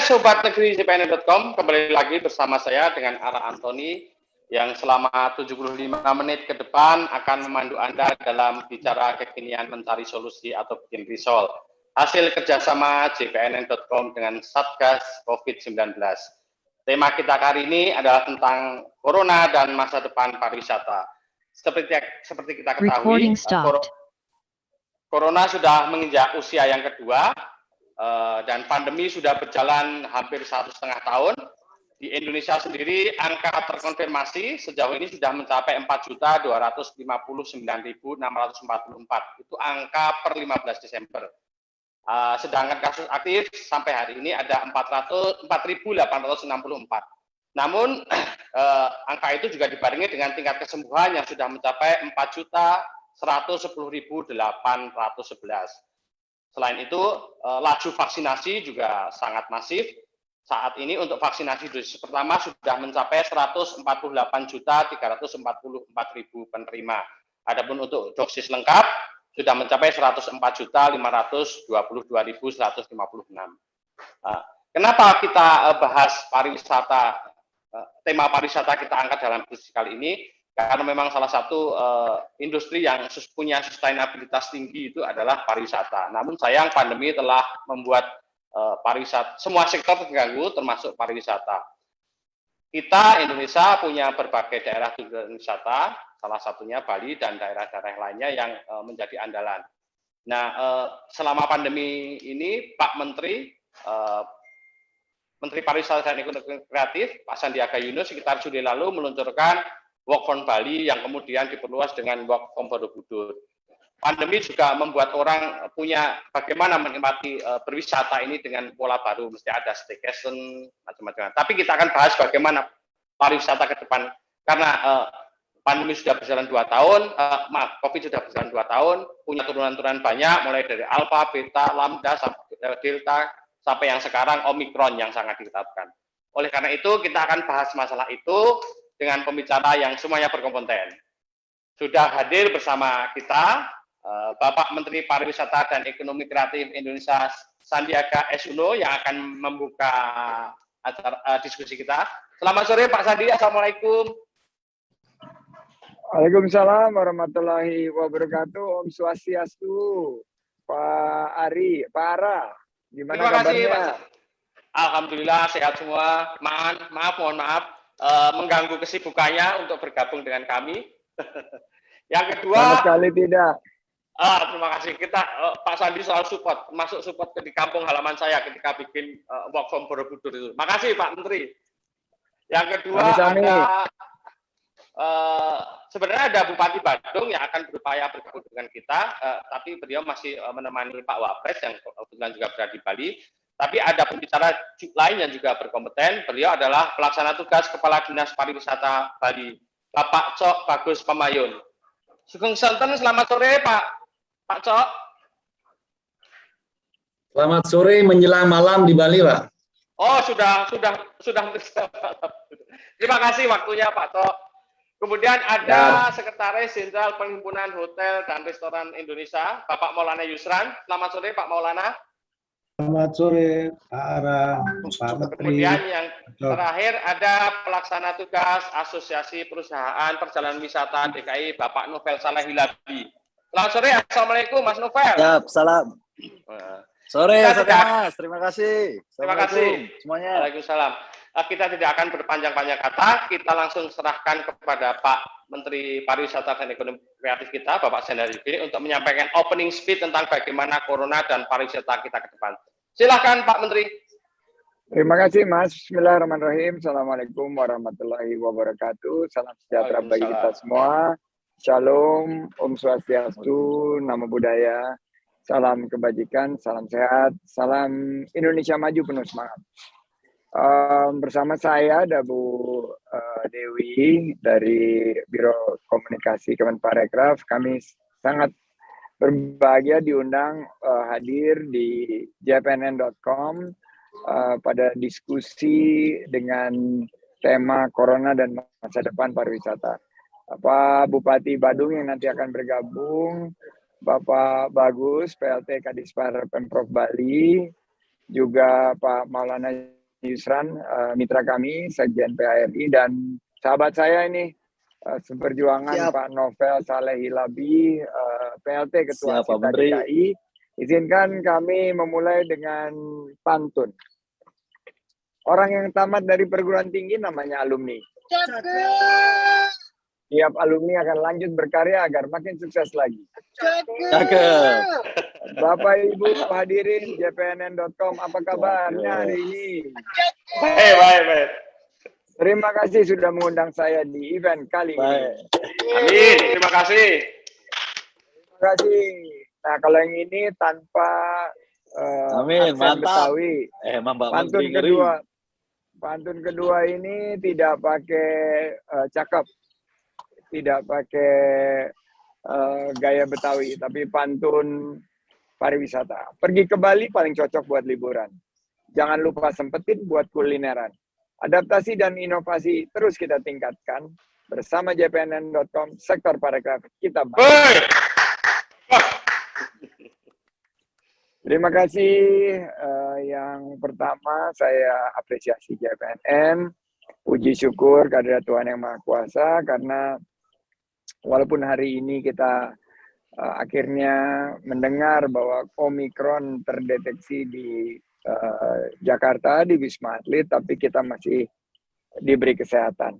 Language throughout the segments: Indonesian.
Sobat Negeri CPNN.com, kembali lagi bersama saya dengan Ara Antoni yang selama 75 menit ke depan akan memandu Anda dalam bicara kekinian mencari solusi atau bikin risol. Hasil kerjasama CPNN.com dengan Satgas COVID-19. Tema kita kali ini adalah tentang Corona dan masa depan pariwisata. Seperti kita ketahui, Corona sudah menginjak usia yang kedua, dan pandemi sudah berjalan hampir 1,5 tahun. Di Indonesia sendiri, angka terkonfirmasi sejauh ini sudah mencapai 4.259.644. Itu angka per 15 Desember. Sedangkan kasus aktif sampai hari ini ada 4.864. Namun, angka itu juga dibarengi dengan tingkat kesembuhan yang sudah mencapai 4.110.811. Selain itu, laju vaksinasi juga sangat masif. Saat ini untuk vaksinasi dosis pertama sudah mencapai 148.344.000 penerima. Adapun untuk dosis lengkap sudah mencapai 104.522.156. Kenapa kita bahas pariwisata? Tema pariwisata kita angkat dalam diskusi kali ini karena memang salah satu industri yang punya sustainabilitas tinggi itu adalah pariwisata. Namun sayang pandemi telah membuat pariwisata, semua sektor terganggu termasuk pariwisata. Kita Indonesia punya berbagai daerah tujuan wisata, salah satunya Bali dan daerah-daerah lainnya yang menjadi andalan. Nah, selama pandemi ini Pak Menteri Pariwisata dan Ekonomi Kreatif, Pak Sandiaga Uno sekitar Juli lalu meluncurkan Work from Bali yang kemudian diperluas dengan Work from Borobudur. Pandemi juga membuat orang punya bagaimana menikmati berwisata ini dengan pola baru, mesti ada staycation, macam-macam. Tapi kita akan bahas bagaimana pariwisata ke depan, karena pandemi sudah berjalan 2 tahun, COVID sudah berjalan 2 tahun, punya turunan-turunan banyak, mulai dari Alpha, Beta, Lambda, sampai Delta, sampai yang sekarang Omikron yang sangat ditetapkan. Oleh karena itu, kita akan bahas masalah itu dengan pembicara yang semuanya berkompeten. Sudah hadir bersama kita Bapak Menteri Pariwisata dan Ekonomi Kreatif Indonesia Sandiaga Uno yang akan membuka acara diskusi kita. Selamat sore Pak Sandi, Assalamualaikum. Waalaikumsalam warahmatullahi wabarakatuh. Om Swastiastu. Pak Ari, Pak Ara, gimana Terima kabarnya? Kasih, Pak. Alhamdulillah sehat semua. Mohon maaf mengganggu kesibukannya untuk bergabung dengan kami. Yang kedua, sama sekali tidak. Terima kasih. Kita Pak Sandi selalu support, masuk support di kampung halaman saya ketika bikin Work from Borobudur itu. Makasih Pak Menteri. Yang kedua ada sebenarnya ada Bupati Badung yang akan berupaya bergabung dengan kita, tapi beliau masih menemani Pak Wapres yang kebetulan juga berada di Bali. Tapi ada pembicara lain yang juga berkompeten. Beliau adalah pelaksana tugas Kepala Dinas Pariwisata Bali, Bapak Cok Bagus Pemayun. Sugeng Santen, selamat sore Pak Cok. Selamat sore menjelang malam di Bali, Pak. Oh, sudah. Terima kasih waktunya Pak Cok. Kemudian ada Sekretaris Jenderal Perhimpunan Hotel dan Restoran Indonesia, Bapak Maulana Yusran. Selamat sore Pak Maulana. Selamat sore, Pak Ara, Pak Menteri. Kemudian yang terakhir ada pelaksana tugas Asosiasi Perusahaan Perjalanan Wisata DKI, Bapak Novel Saleh Hilabi. Selamat sore, Assalamualaikum Mas Novel. Siap, salam. Sore Mas, terima kasih. Terima kasih semuanya. Waalaikumsalam. Kita tidak akan berpanjang-panjang kata, kita langsung serahkan kepada Pak Menteri Pariwisata dan Ekonomi Kreatif kita, Bapak Sandiaga Uno, untuk menyampaikan opening speech tentang bagaimana Corona dan pariwisata kita ke depan. Silakan Pak Menteri. Terima kasih Mas. Bismillahirrahmanirrahim. Assalamualaikum warahmatullahi wabarakatuh. Salam sejahtera bagi kita semua. Shalom, Om Swastiastu, Namo Buddhaya. Salam kebajikan, salam sehat, salam Indonesia maju penuh semangat. Bersama saya ada Bu Dewi dari Biro Komunikasi Kemenparekraf. Kami sangat berbahagia diundang hadir di jpnn.com pada diskusi dengan tema Corona dan masa depan pariwisata. Pak Bupati Badung yang nanti akan bergabung, Bapak Bagus, PLT Kadispar Pemprov Bali, juga Pak Maulana Yusran, mitra kami, Sekjen PARI, dan sahabat saya ini, seperjuangan Pak Novel Saleh Hilabi, PLT Ketua Asita DKI. Izinkan kami memulai dengan pantun. Orang yang tamat dari perguruan tinggi namanya alumni. Tiap alumni akan lanjut berkarya agar makin sukses lagi. Bapak Ibu hadirin jpnn.com, apa kabarnya hari ini? Baik. Terima kasih sudah mengundang saya di event kali ini. Amin, terima kasih. Terima kasih. Nah, kalau yang ini tanpa Amin, mantap. Betawi. Mbak Pantun kedua ini tidak pakai cakep, tidak pakai gaya Betawi, tapi pantun pariwisata. Pergi ke Bali paling cocok buat liburan. Jangan lupa sempetin buat kulineran. Adaptasi dan inovasi terus kita tingkatkan. Bersama jpnn.com, sektor pariwisata kita bangun. Terima kasih. Yang pertama saya apresiasi JPNN, puji syukur kehadirat Tuhan Yang Maha Kuasa, karena walaupun hari ini kita akhirnya mendengar bahwa Omikron terdeteksi di Jakarta, di Wisma Atlet, tapi kita masih diberi kesehatan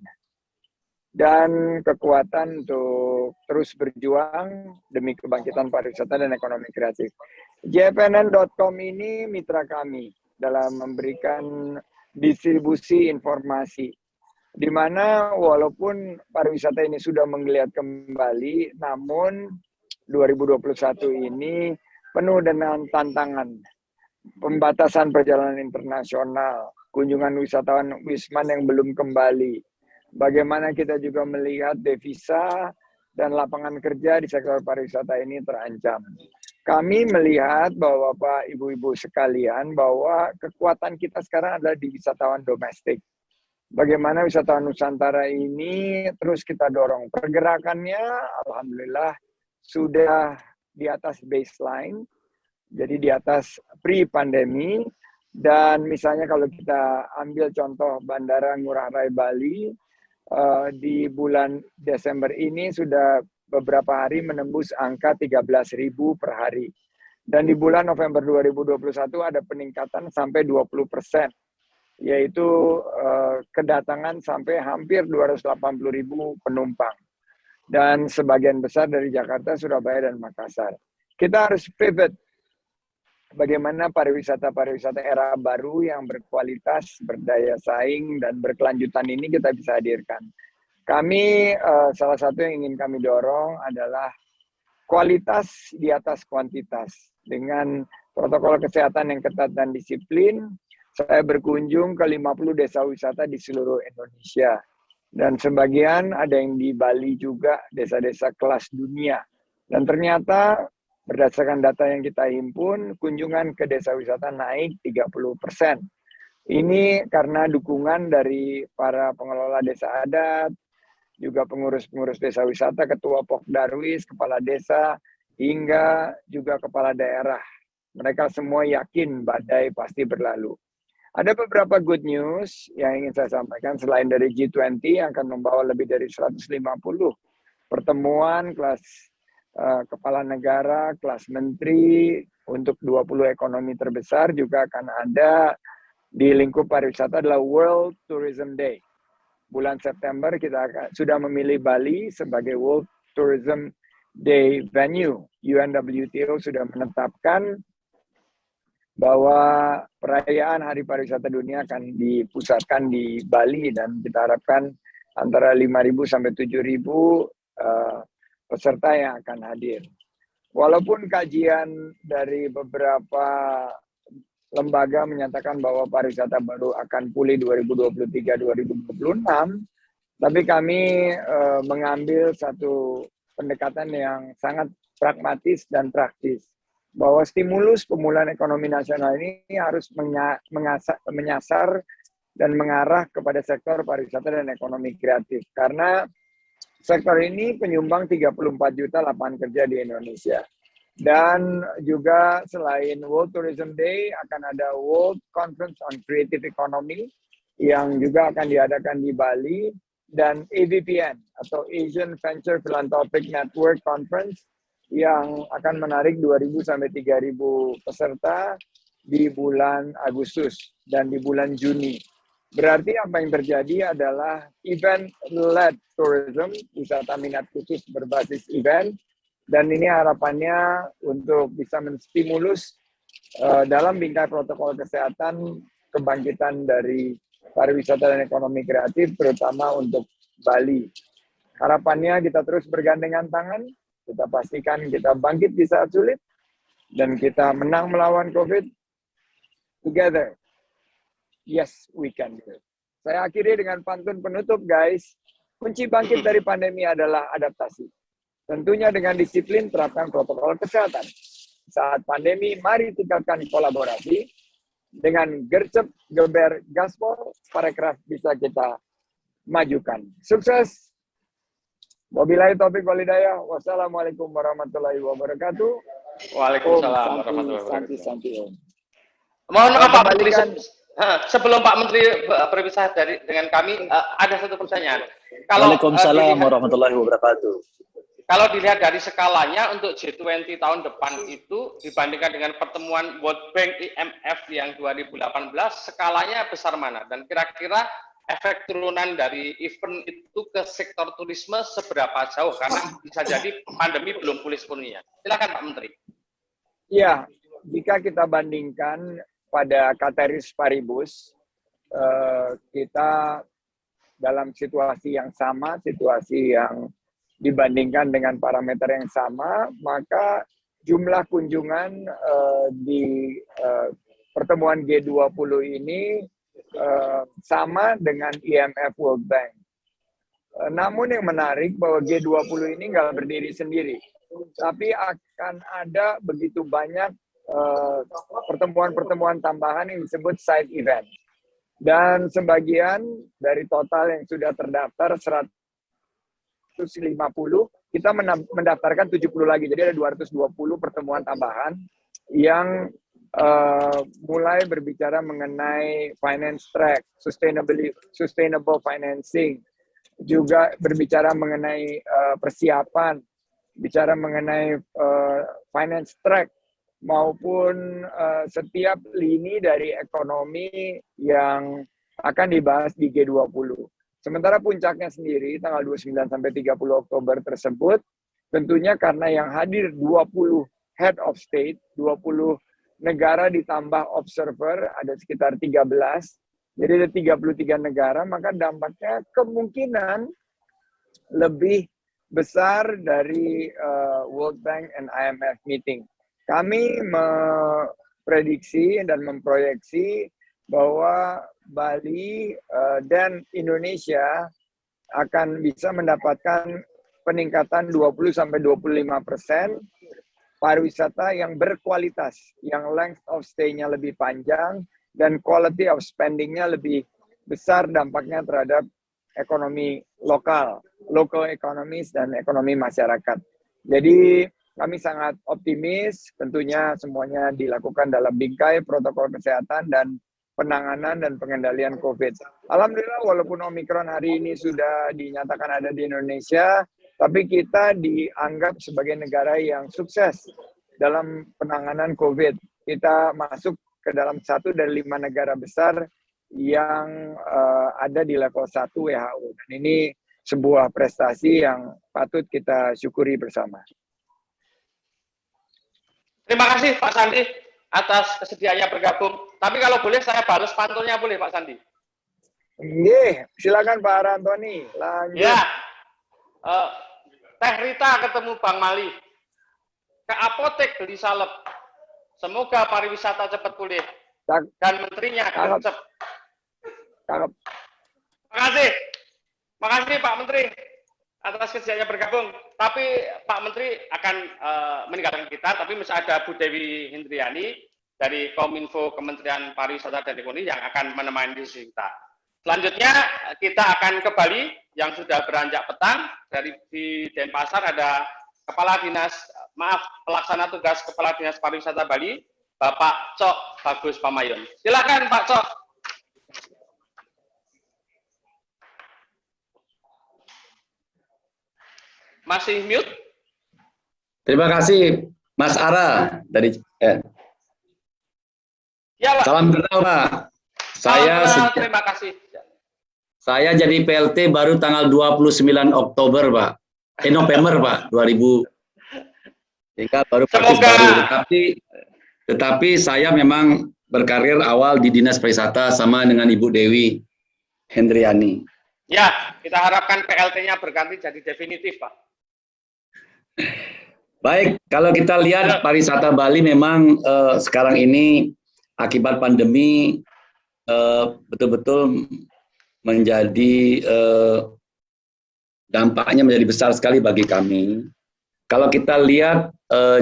dan kekuatan untuk terus berjuang demi kebangkitan pariwisata dan ekonomi kreatif. jpnn.com ini mitra kami dalam memberikan distribusi informasi, di mana walaupun pariwisata ini sudah menggeliat kembali, namun 2021 ini penuh dengan tantangan. Pembatasan perjalanan internasional, kunjungan wisatawan Wisman yang belum kembali. Bagaimana kita juga melihat devisa dan lapangan kerja di sektor pariwisata ini terancam. Kami melihat bahwa Bapak Ibu-Ibu sekalian, bahwa kekuatan kita sekarang adalah di wisatawan domestik. Bagaimana wisatawan Nusantara ini terus kita dorong. Pergerakannya alhamdulillah sudah di atas baseline, jadi di atas pre-pandemi. Dan misalnya kalau kita ambil contoh Bandara Ngurah Rai Bali, di bulan Desember ini sudah beberapa hari menembus angka 13.000 per hari. Dan di bulan November 2021 ada peningkatan sampai 20%, yaitu kedatangan sampai hampir 280.000 penumpang. Dan sebagian besar dari Jakarta, Surabaya, dan Makassar. Kita harus pivot bagaimana pariwisata era baru yang berkualitas, berdaya saing, dan berkelanjutan ini kita bisa hadirkan. Kami, salah satu yang ingin kami dorong adalah kualitas di atas kuantitas. Dengan protokol kesehatan yang ketat dan disiplin, saya berkunjung ke 50 desa wisata di seluruh Indonesia. Dan sebagian ada yang di Bali juga, desa-desa kelas dunia. Dan ternyata berdasarkan data yang kita himpun, kunjungan ke desa wisata naik 30%. Ini karena dukungan dari para pengelola desa adat, juga pengurus-pengurus desa wisata, ketua Pokdarwis, kepala desa, hingga juga kepala daerah. Mereka semua yakin badai pasti berlalu. Ada beberapa good news yang ingin saya sampaikan selain dari G20 yang akan membawa lebih dari 150 pertemuan kelas kepala negara, kelas menteri untuk 20 ekonomi terbesar juga akan ada di lingkup pariwisata adalah World Tourism Day. Bulan September kita sudah memilih Bali sebagai World Tourism Day venue. UNWTO sudah menetapkan bahwa perayaan Hari Pariwisata Dunia akan dipusatkan di Bali dan kita harapkan antara 5.000 sampai 7.000 peserta yang akan hadir. Walaupun kajian dari beberapa lembaga menyatakan bahwa pariwisata baru akan pulih 2023-2026, tapi kami mengambil satu pendekatan yang sangat pragmatis dan praktis, bahwa stimulus pemulihan ekonomi nasional ini harus menyasar dan mengarah kepada sektor pariwisata dan ekonomi kreatif. Karena sektor ini penyumbang 34 juta lapangan kerja di Indonesia. Dan juga selain World Tourism Day akan ada World Conference on Creative Economy yang juga akan diadakan di Bali, dan AVPN atau Asian Venture Philanthropic Network Conference yang akan menarik 2.000 sampai 3.000 peserta di bulan Agustus dan di bulan Juni. Berarti apa yang terjadi adalah event-led tourism, wisata minat khusus berbasis event, dan ini harapannya untuk bisa menstimulus dalam bingkai protokol kesehatan kebangkitan dari pariwisata dan ekonomi kreatif, terutama untuk Bali. Harapannya kita terus bergandengan tangan, kita pastikan kita bangkit di saat sulit, dan kita menang melawan COVID together. Yes, we can do it. Saya akhiri dengan pantun penutup, guys. Kunci bangkit dari pandemi adalah adaptasi. Tentunya dengan disiplin terapkan protokol kesehatan. Saat pandemi, mari tingkatkan kolaborasi. Dengan gercep, geber, gaspol, parekraf bisa kita majukan. Sukses. Wabillahi taufiq walhidayah. Wassalamualaikum warahmatullahi wabarakatuh. Waalaikumsalam warahmatullahi wabarakatuh. Santi. Mohon maaf Pak Menteri, sebelum Pak Menteri berpisah dengan kami, ada satu pertanyaan. Waalaikumsalam warahmatullahi wabarakatuh. Kalau dilihat dari skalanya untuk G20 tahun depan itu dibandingkan dengan pertemuan World Bank IMF yang 2018, skalanya besar mana? Dan kira-kira efek turunan dari event itu ke sektor turisme seberapa jauh? Karena bisa jadi pandemi belum pulih sepenuhnya. Silakan Pak Menteri. Ya, jika kita bandingkan pada ceteris paribus, kita dalam situasi yang sama, situasi yang dibandingkan dengan parameter yang sama, maka jumlah kunjungan di pertemuan G20 ini sama dengan IMF World Bank. Namun yang menarik bahwa G20 ini nggak berdiri sendiri, tapi akan ada begitu banyak pertemuan-pertemuan tambahan yang disebut side event. Dan sebagian dari total yang sudah terdaftar 150, kita mendaftarkan 70 lagi, jadi ada 220 pertemuan tambahan yang mulai berbicara mengenai finance track, sustainable financing, juga berbicara mengenai persiapan, bicara mengenai finance track, maupun setiap lini dari ekonomi yang akan dibahas di G20. Sementara puncaknya sendiri tanggal 29 sampai 30 Oktober tersebut, tentunya karena yang hadir 20 head of state, 20 negara ditambah observer, ada sekitar 13, jadi ada 33 negara, maka dampaknya kemungkinan lebih besar dari World Bank and IMF meeting. Kami memprediksi dan memproyeksi bahwa Bali dan Indonesia akan bisa mendapatkan peningkatan 20-25% pariwisata yang berkualitas, yang length of stay-nya lebih panjang, dan quality of spending-nya lebih besar dampaknya terhadap ekonomi lokal, local economies, dan ekonomi masyarakat. Jadi kami sangat optimis, tentunya semuanya dilakukan dalam bingkai protokol kesehatan dan penanganan dan pengendalian COVID. Alhamdulillah, walaupun Omikron hari ini sudah dinyatakan ada di Indonesia, tapi kita dianggap sebagai negara yang sukses dalam penanganan COVID. Kita masuk ke dalam 1 dari 5 negara besar yang ada di level 1 WHO. Dan ini sebuah prestasi yang patut kita syukuri bersama. Terima kasih Pak Sandi atas kesediaannya bergabung. Tapi kalau boleh saya balas pantunnya, boleh Pak Sandi? Iya, silakan Pak Rantoni. Lanjut. Ya, Teh Rita ketemu Bang Mali. Ke apotek beli salep. Semoga pariwisata cepat pulih. Dan menterinya gercep. Cakep. Makasih Pak Menteri atas kesediaannya bergabung. Tapi Pak Menteri akan meninggalkan kita, tapi masih ada Bu Dewi Hindriani dari Kominfo Kementerian Pariwisata dan Ekonomi yang akan menemani kita. Selanjutnya kita akan ke Bali yang sudah beranjak petang. Dari di Denpasar ada Pelaksana tugas Kepala Dinas Pariwisata Bali, Bapak Cok Bagus Pamayon. Silakan Pak Cok. Masih mute? Terima kasih Mas Ara dari Ya, Pak. Salam kenal Pak. Terima kasih. Saya jadi PLT baru tanggal 29 Oktober Pak. November Pak 2000. Sehingga baru praktis baru. Tetapi saya memang berkarir awal di Dinas Pariwisata sama dengan Ibu Dewi Hendriani. Ya, kita harapkan PLT-nya berganti jadi definitif Pak. Baik, kalau kita lihat pariwisata Bali memang sekarang ini akibat pandemi betul-betul menjadi dampaknya menjadi besar sekali bagi kami. Kalau kita lihat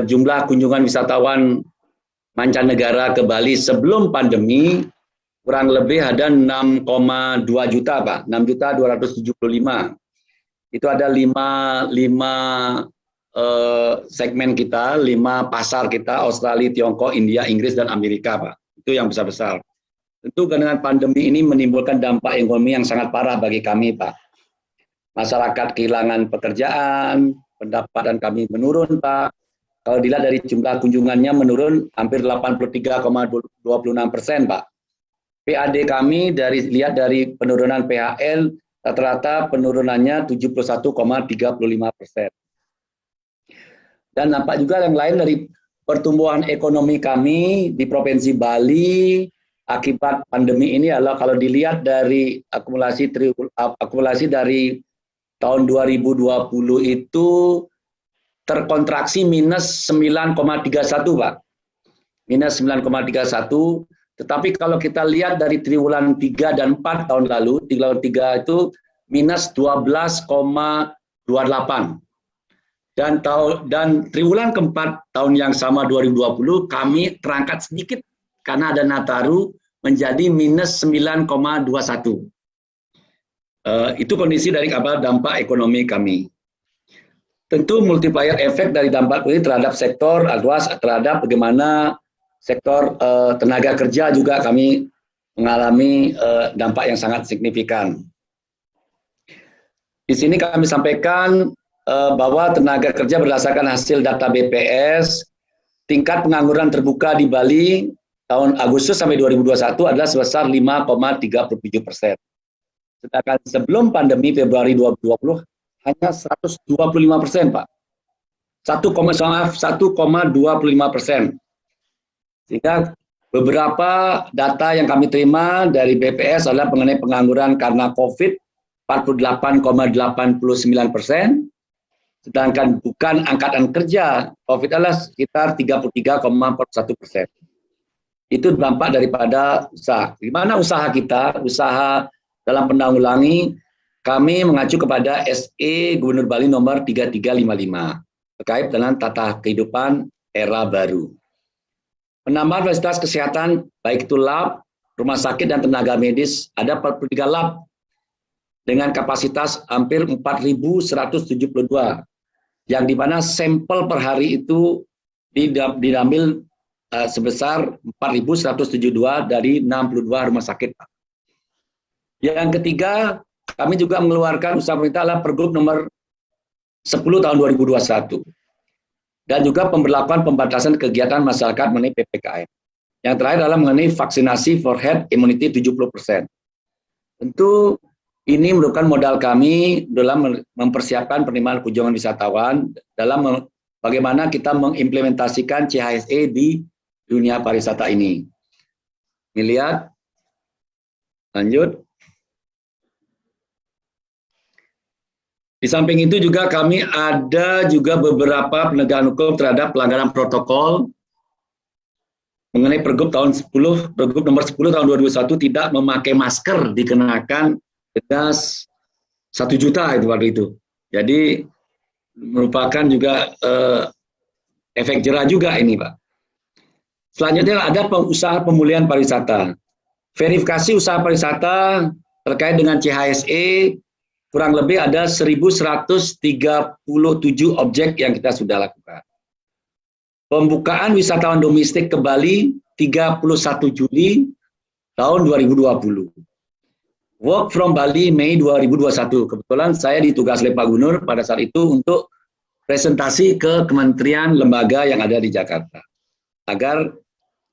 jumlah kunjungan wisatawan mancanegara ke Bali sebelum pandemi kurang lebih ada 6,2 juta Pak, 6.275. Itu ada 5 segmen kita, 5 pasar kita, Australia, Tiongkok, India, Inggris, dan Amerika Pak. Itu yang besar-besar. Tentu dengan pandemi ini menimbulkan dampak ekonomi yang sangat parah bagi kami Pak. Masyarakat kehilangan pekerjaan, pendapatan kami menurun Pak. Kalau dilihat dari jumlah kunjungannya menurun hampir 83,26% Pak. PAD kami lihat dari penurunan PHL rata-rata penurunannya 71,35%. Dan nampak juga yang lain dari pertumbuhan ekonomi kami di Provinsi Bali akibat pandemi ini adalah kalau dilihat dari akumulasi dari tahun 2020 itu terkontraksi minus 9,31 Pak. Minus 9,31. Tetapi kalau kita lihat dari triwulan 3 dan 4 tahun lalu, triwulan 3 itu minus 12,28. Dan triwulan keempat tahun yang sama 2020 kami terangkat sedikit karena ada Nataru menjadi minus 9,21. Itu kondisi dari dampak ekonomi kami. Tentu multiplier efek dari dampak ini terhadap sektor luas, terhadap bagaimana sektor tenaga kerja juga kami mengalami dampak yang sangat signifikan. Di sini kami sampaikan bahwa tenaga kerja berdasarkan hasil data BPS, tingkat pengangguran terbuka di Bali tahun Agustus sampai 2021 adalah sebesar 5,37%. Sedangkan sebelum pandemi Februari 2020 hanya 125% Pak. 1,25%. Sehingga beberapa data yang kami terima dari BPS adalah mengenai pengangguran karena COVID 48,89%. Sedangkan bukan angkatan kerja, COVID adalah sekitar 33,41%. Itu dampak daripada usaha. Di mana usaha kita, usaha dalam penanggulangi, kami mengacu kepada SE Gubernur Bali nomor 3355 terkait dengan tata kehidupan era baru. Penambahan fasilitas kesehatan, baik itu lab, rumah sakit, dan tenaga medis, ada 43 lab dengan kapasitas hampir 4.172. Yang di mana sampel per hari itu diambil sebesar 4.172 dari 62 rumah sakit. Yang ketiga, kami juga mengeluarkan usaha pemerintah adalah Pergub nomor 10 tahun 2021. Dan juga pemberlakuan pembatasan kegiatan masyarakat mengenai PPKM. Yang terakhir adalah mengenai vaksinasi for herd immunity 70%. Tentu ini merupakan modal kami dalam mempersiapkan penerimaan kunjungan wisatawan dalam bagaimana kita mengimplementasikan CHSE di dunia pariwisata ini. Lihat, lanjut. Di samping itu juga kami ada juga beberapa penegakan hukum terhadap pelanggaran protokol mengenai Pergub tahun 10, Pergub nomor 10 tahun 2021 tidak memakai masker dikenakan denda 1 juta itu waktu itu. Jadi merupakan juga efek jerah juga ini Pak. Selanjutnya ada usaha pemulihan pariwisata. Verifikasi usaha pariwisata terkait dengan CHSE kurang lebih ada 1.137 objek yang kita sudah lakukan. Pembukaan wisatawan domestik ke Bali 31 Juli tahun 2020. Work from Bali Mei 2021. Kebetulan saya ditugas oleh Pak Gubernur pada saat itu untuk presentasi ke kementerian lembaga yang ada di Jakarta agar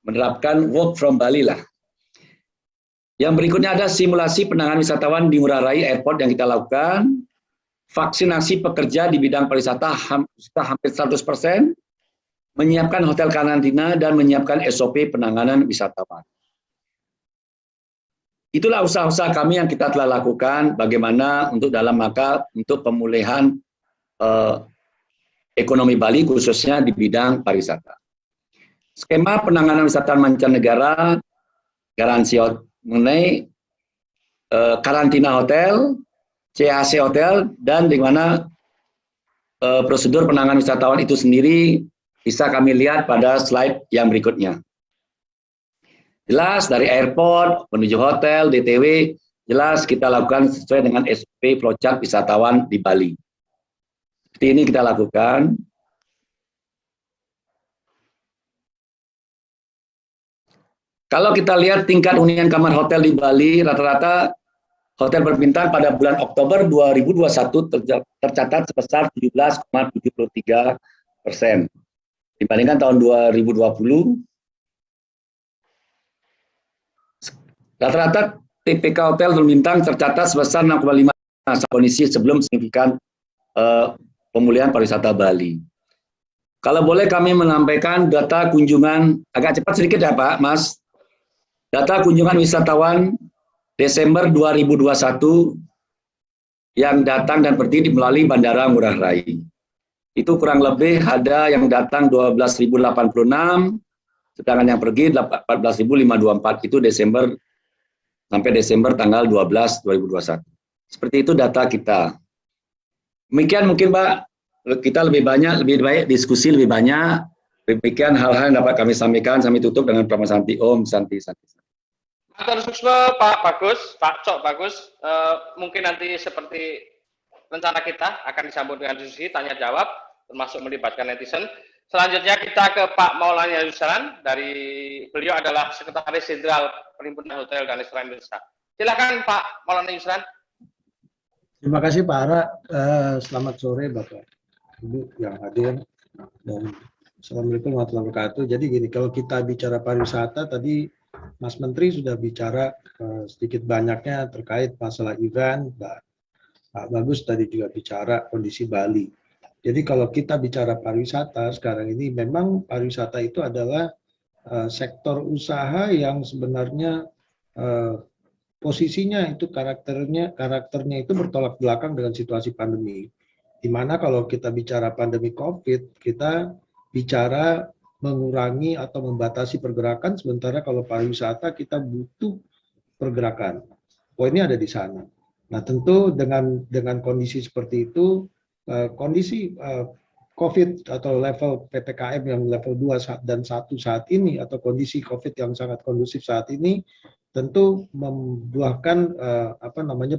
menerapkan work from Bali lah. Yang berikutnya ada simulasi penanganan wisatawan di Ngurah Rai Airport yang kita lakukan. Vaksinasi pekerja di bidang pariwisata hampir 100%, menyiapkan hotel karantina dan menyiapkan SOP penanganan wisatawan. Itulah usaha-usaha kami yang kita telah lakukan bagaimana untuk dalam rangka untuk pemulihan ekonomi Bali khususnya di bidang pariwisata. Skema penanganan wisatawan mancanegara, garansi mengenai karantina hotel, CAC hotel, dan di mana prosedur penanganan wisatawan itu sendiri bisa kami lihat pada slide yang berikutnya. Jelas dari airport menuju hotel, DTW, jelas kita lakukan sesuai dengan SOP flowchart wisatawan di Bali. Seperti ini kita lakukan. Kalau kita lihat tingkat hunian kamar hotel di Bali, rata-rata hotel berbintang pada bulan Oktober 2021 tercatat sebesar 17,73% dibandingkan tahun 2020. Rata-rata TPK hotel berbintang tercatat sebesar 6,5 kondisi sebelum signifikan pemulihan pariwisata Bali. Kalau boleh kami menyampaikan data kunjungan, agak cepat sedikit ya Pak, Mas. Data kunjungan wisatawan Desember 2021 yang datang dan pergi melalui Bandara Ngurah Rai. Itu kurang lebih ada yang datang 12.086, sedangkan yang pergi 14.524, itu Desember sampai Desember tanggal 12 2021. Seperti itu data kita. Demikian mungkin Pak, kita lebih baik diskusi lebih banyak. Demikian hal-hal yang dapat kami sampaikan. Kami tutup dengan Pramana Santi Om Santi Santi. Matur suksma Pak Bagus, Pak Cok Bagus. Mungkin nanti seperti rencana kita akan disambut dengan diskusi tanya jawab, termasuk melibatkan netizen. Selanjutnya kita ke Pak Maulana Yusran, dari beliau adalah Sekretaris Jenderal Perhimpunan Hotel dan Restoran Indonesia. Silakan Pak Maulana Yusran. Terima kasih Pak Ara. Selamat sore Bapak Ibu yang hadir, dan Assalamualaikum warahmatullahi wabarakatuh. Jadi gini, kalau kita bicara pariwisata tadi Mas Menteri sudah bicara sedikit banyaknya terkait masalah event, Pak Bagus tadi juga bicara kondisi Bali. Jadi kalau kita bicara pariwisata sekarang ini, memang pariwisata itu adalah sektor usaha yang sebenarnya posisinya itu karakternya itu bertolak belakang dengan situasi pandemi. Di mana kalau kita bicara pandemi COVID, kita bicara mengurangi atau membatasi pergerakan, sementara kalau pariwisata kita butuh pergerakan. Poinnya ada di sana. Nah tentu dengan kondisi seperti itu, kondisi COVID atau level PPKM yang level 2 dan 1 saat ini, atau kondisi COVID yang sangat kondusif saat ini, tentu membuahkan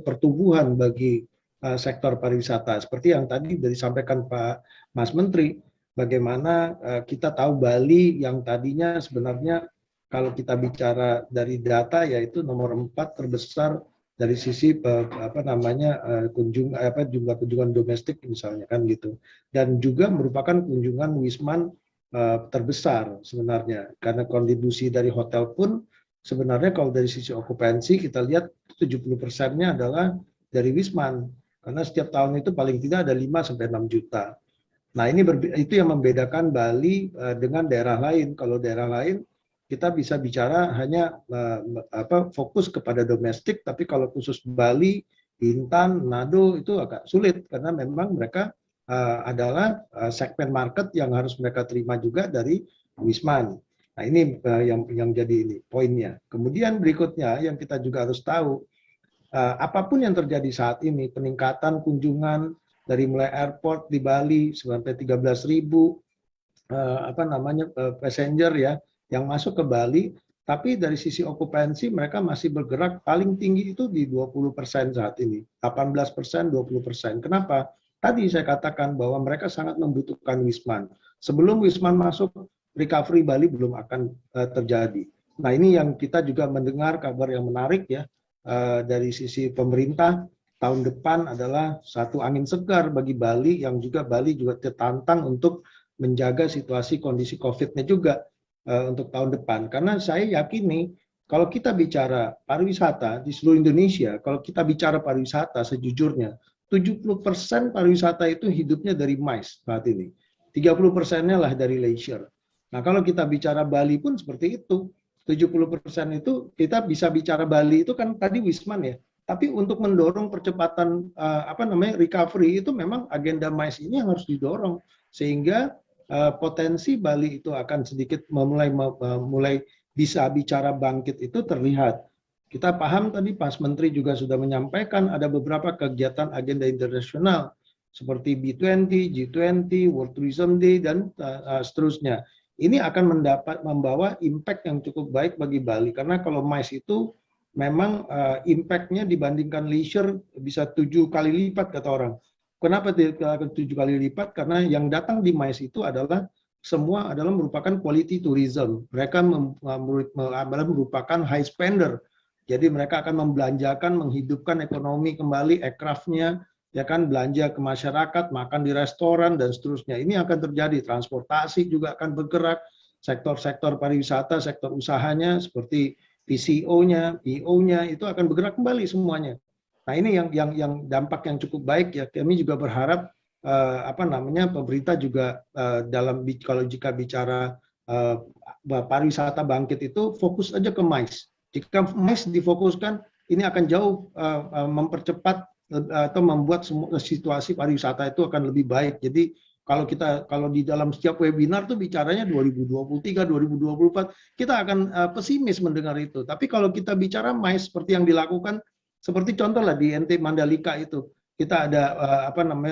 pertumbuhan bagi sektor pariwisata. Seperti yang tadi disampaikan Pak Mas Menteri, bagaimana kita tahu Bali yang tadinya sebenarnya kalau kita bicara dari data yaitu nomor 4 terbesar dari sisi jumlah kunjungan domestik misalnya kan gitu, dan juga merupakan kunjungan wisman terbesar sebenarnya, karena kontribusi dari hotel pun sebenarnya kalau dari sisi okupansi kita lihat 70%-nya adalah dari wisman, karena setiap tahun itu paling tidak ada 5-6 juta. Nah ini itu yang membedakan Bali dengan daerah lain. Kalau daerah lain kita bisa bicara hanya fokus kepada domestik, tapi kalau khusus Bali, Bintan, Manado itu agak sulit karena memang mereka adalah segmen market yang harus mereka terima juga dari wisman. Nah ini yang jadi ini poinnya. Kemudian berikutnya yang kita juga harus tahu, apapun yang terjadi saat ini, peningkatan kunjungan dari mulai airport di Bali sampai 13.000 passenger ya yang masuk ke Bali, Tapi dari sisi okupansi mereka masih bergerak paling tinggi itu di 20% saat ini, 18%, 20%. Kenapa? Tadi saya katakan bahwa mereka sangat membutuhkan Wisman. Sebelum Wisman masuk, recovery Bali belum akan terjadi. Nah, ini yang kita juga mendengar kabar yang menarik ya dari sisi pemerintah. Tahun depan adalah satu angin segar bagi Bali, yang juga Bali juga tertantang untuk menjaga situasi kondisi COVID-nya juga untuk tahun depan. Karena saya yakini kalau kita bicara pariwisata di seluruh Indonesia, kalau kita bicara pariwisata sejujurnya, 70% pariwisata itu hidupnya dari MICE saat ini. 30%-nya lah dari leisure. Nah, kalau kita bicara Bali pun seperti itu. 70% itu kita bisa bicara Bali itu kan tadi Wisman ya. Tapi untuk mendorong percepatan recovery itu memang agenda MICE ini harus didorong sehingga potensi Bali itu akan sedikit mulai bisa bicara bangkit itu terlihat. Kita paham tadi Pak Menteri juga sudah menyampaikan ada beberapa kegiatan agenda internasional seperti B20, G20, World Tourism Day dan seterusnya. Ini akan membawa impact yang cukup baik bagi Bali karena kalau MICE itu memang impact-nya dibandingkan leisure bisa 7 kali lipat kata orang. Kenapa 7 kali lipat? Karena yang datang di MICE itu adalah semua adalah merupakan quality tourism. Mereka merupakan high spender. Jadi mereka akan membelanjakan, menghidupkan ekonomi kembali, aircraft-nya, ya kan, belanja ke masyarakat, makan di restoran dan seterusnya. Ini akan terjadi. Transportasi juga akan bergerak. Sektor-sektor pariwisata, sektor usahanya seperti PCO-nya, PO-nya itu akan bergerak kembali semuanya. Nah, ini yang dampak yang cukup baik ya. Kami juga berharap pemerintah juga kalau jika bicara pariwisata bangkit itu fokus aja ke MICE. Jika MICE difokuskan, ini akan jauh mempercepat atau membuat situasi pariwisata itu akan lebih baik. Jadi kalau di dalam setiap webinar tuh bicaranya 2023, 2024, kita akan pesimis mendengar itu. Tapi kalau kita bicara MICE seperti yang dilakukan, seperti contoh lah di NT Mandalika itu, kita ada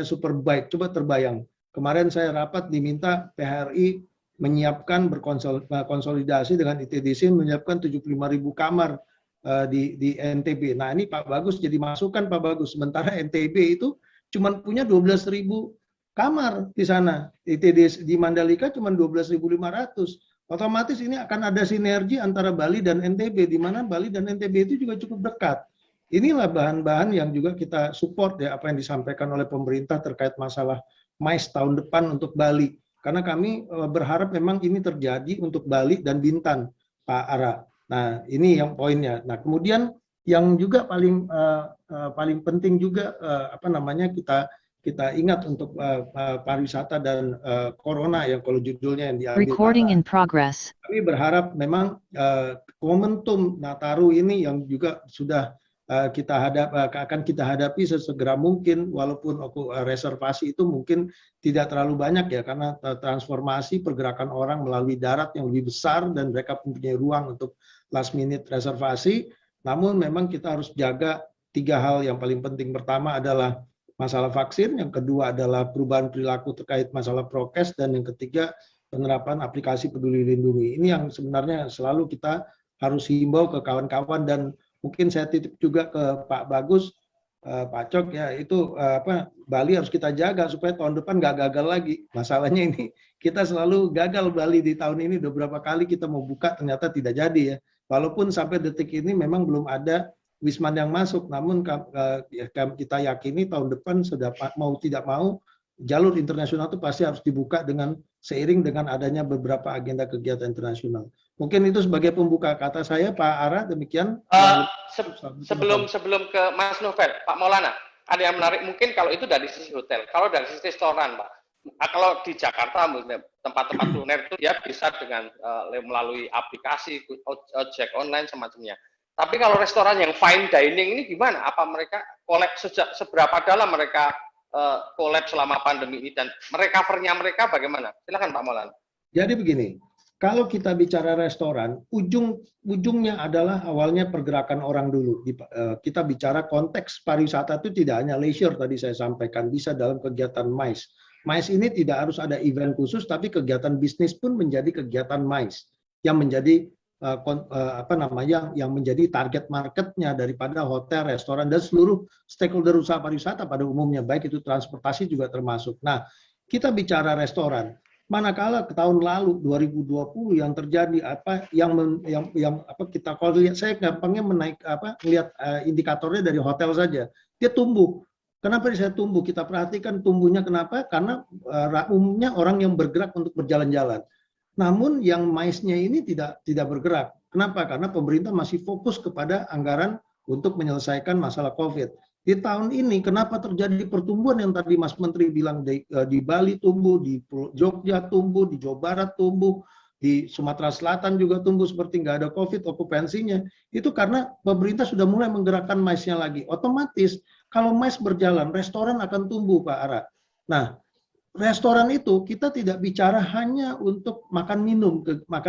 Superbike. Coba terbayang, kemarin saya rapat diminta PHRI menyiapkan berkonsolidasi dengan ITDC menyiapkan 75.000 kamar di NTB. Nah ini Pak Bagus jadi masukan Pak Bagus. Sementara NTB itu cuma punya 12.000 kamar di sana. ITDC di Mandalika cuma 12.500. Otomatis ini akan ada sinergi antara Bali dan NTB, di mana Bali dan NTB itu juga cukup dekat. Inilah bahan-bahan yang juga kita support ya, apa yang disampaikan oleh pemerintah terkait masalah MICE tahun depan untuk Bali. Karena kami berharap memang ini terjadi untuk Bali dan Bintan, Pak Ara. Nah, ini yang poinnya. Nah, kemudian yang juga paling penting juga kita ingat untuk pariwisata dan corona yang kalau judulnya yang diambil. Recording in progress. Kami berharap memang momentum Nataru ini yang juga sudah akan kita hadapi sesegera mungkin, walaupun reservasi itu mungkin tidak terlalu banyak ya, karena transformasi pergerakan orang melalui darat yang lebih besar dan mereka mempunyai ruang untuk last minute reservasi. Namun memang kita harus jaga 3 hal yang paling penting. Pertama adalah masalah vaksin, yang kedua adalah perubahan perilaku terkait masalah prokes, dan yang ketiga penerapan aplikasi Peduli Lindungi. Ini yang sebenarnya selalu kita harus himbau ke kawan-kawan, dan mungkin saya titip juga ke Pak Bagus, Pak Cok ya, itu Bali harus kita jaga supaya tahun depan nggak gagal lagi. Masalahnya ini kita selalu gagal Bali di tahun ini, beberapa kali kita mau buka ternyata tidak jadi ya. Walaupun sampai detik ini memang belum ada Wisman yang masuk, namun kita yakini tahun depan sudah mau tidak mau jalur internasional itu pasti harus dibuka dengan seiring dengan adanya beberapa agenda kegiatan internasional. Mungkin itu sebagai pembuka kata saya, Pak Ara, demikian. Sebelum ke Mas Novel, Pak Maulana, ada yang menarik mungkin kalau itu dari sisi hotel. Kalau dari sisi restoran, Pak, kalau di Jakarta tempat-tempat kuliner itu ya bisa dengan melalui aplikasi ojek online semacamnya. Tapi kalau restoran yang fine dining ini gimana? Apa mereka collab seberapa dalam mereka collab selama pandemi ini, dan recover-nya mereka bagaimana? Silakan Pak Maulana. Jadi begini, kalau kita bicara restoran, ujungnya adalah awalnya pergerakan orang dulu. Kita bicara konteks pariwisata itu tidak hanya leisure tadi saya sampaikan, bisa dalam kegiatan MICE. MICE ini tidak harus ada event khusus, tapi kegiatan bisnis pun menjadi kegiatan MICE yang menjadi yang menjadi target marketnya daripada hotel, restoran, dan seluruh stakeholder usaha pariwisata pada umumnya, baik itu transportasi juga termasuk. Nah, kita bicara restoran, manakala ke tahun lalu 2020 yang terjadi kita kalau lihat, saya gampangnya melihat indikatornya dari hotel saja, dia tumbuh. Kenapa saya tumbuh? Kita perhatikan tumbuhnya kenapa? Karena umumnya orang yang bergerak untuk berjalan-jalan. Namun yang MICE-nya ini tidak bergerak. Kenapa? Karena pemerintah masih fokus kepada anggaran untuk menyelesaikan masalah COVID. Di tahun ini kenapa terjadi pertumbuhan yang tadi Mas Menteri bilang di Bali tumbuh, di Jogja tumbuh, di Jawa Barat tumbuh, di Sumatera Selatan juga tumbuh seperti nggak ada COVID okupansinya. Itu karena pemerintah sudah mulai menggerakkan MICE-nya lagi. Otomatis kalau MICE berjalan, restoran akan tumbuh, Pak Ara. Nah, restoran itu kita tidak bicara hanya untuk makan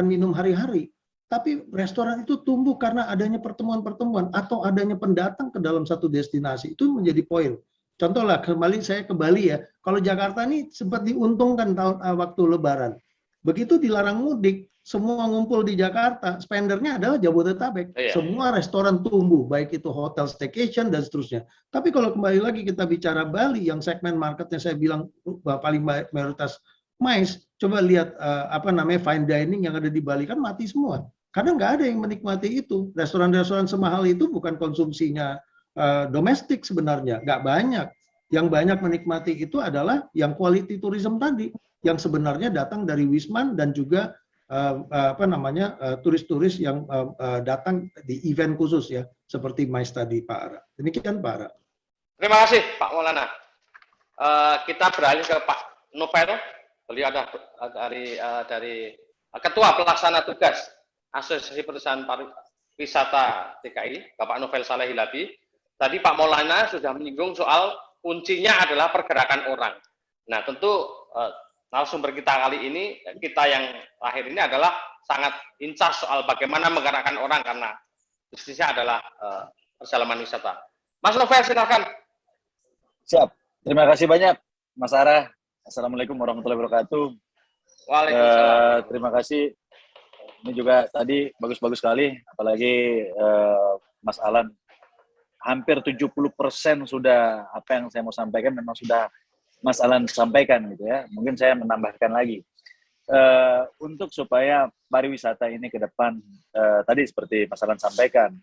minum hari-hari, tapi restoran itu tumbuh karena adanya pertemuan-pertemuan atau adanya pendatang ke dalam satu destinasi. Itu menjadi poin. Contohlah, saya ke Bali ya. Kalau Jakarta ini sempat diuntungkan waktu Lebaran. Begitu dilarang mudik, semua ngumpul di Jakarta, spendernya adalah Jabodetabek. Semua restoran tumbuh, baik itu hotel, staycation, dan seterusnya. Tapi kalau kembali lagi kita bicara Bali, yang segmen marketnya saya bilang paling mayoritas MICE, coba lihat fine dining yang ada di Bali kan mati semua. Karena nggak ada yang menikmati itu. Restoran-restoran semahal itu bukan konsumsinya domestik sebenarnya, nggak banyak. Yang banyak menikmati itu adalah yang quality tourism tadi, yang sebenarnya datang dari Wisman dan juga turis-turis yang datang di event khusus ya, seperti MICE tadi, Pak Ara. Demikian, Pak Ara. Terima kasih, Pak Maulana. Kita beralih ke Pak Novel. Beliau ada dari Ketua Pelaksana Tugas Asosiasi Perusahaan Pariwisata DKI, Bapak Novel Saleh Hilabi. Tadi Pak Maulana sudah menyinggung soal kuncinya adalah pergerakan orang. Nah, tentu narasumber kita kali ini, kita yang terakhir ini adalah sangat incas soal bagaimana menggerakkan orang karena bisnisnya adalah perjalanan wisata. Mas Novel, silakan. Siap. Terima kasih banyak, Mas Ara. Assalamualaikum warahmatullahi wabarakatuh. Waalaikumsalam. Terima kasih. Ini juga tadi bagus-bagus sekali, apalagi Mas Alan. Hampir 70% sudah apa yang saya mau sampaikan memang sudah Mas Alan sampaikan gitu ya. Mungkin saya menambahkan lagi. Untuk supaya pariwisata ini ke depan, tadi seperti Mas Alan sampaikan,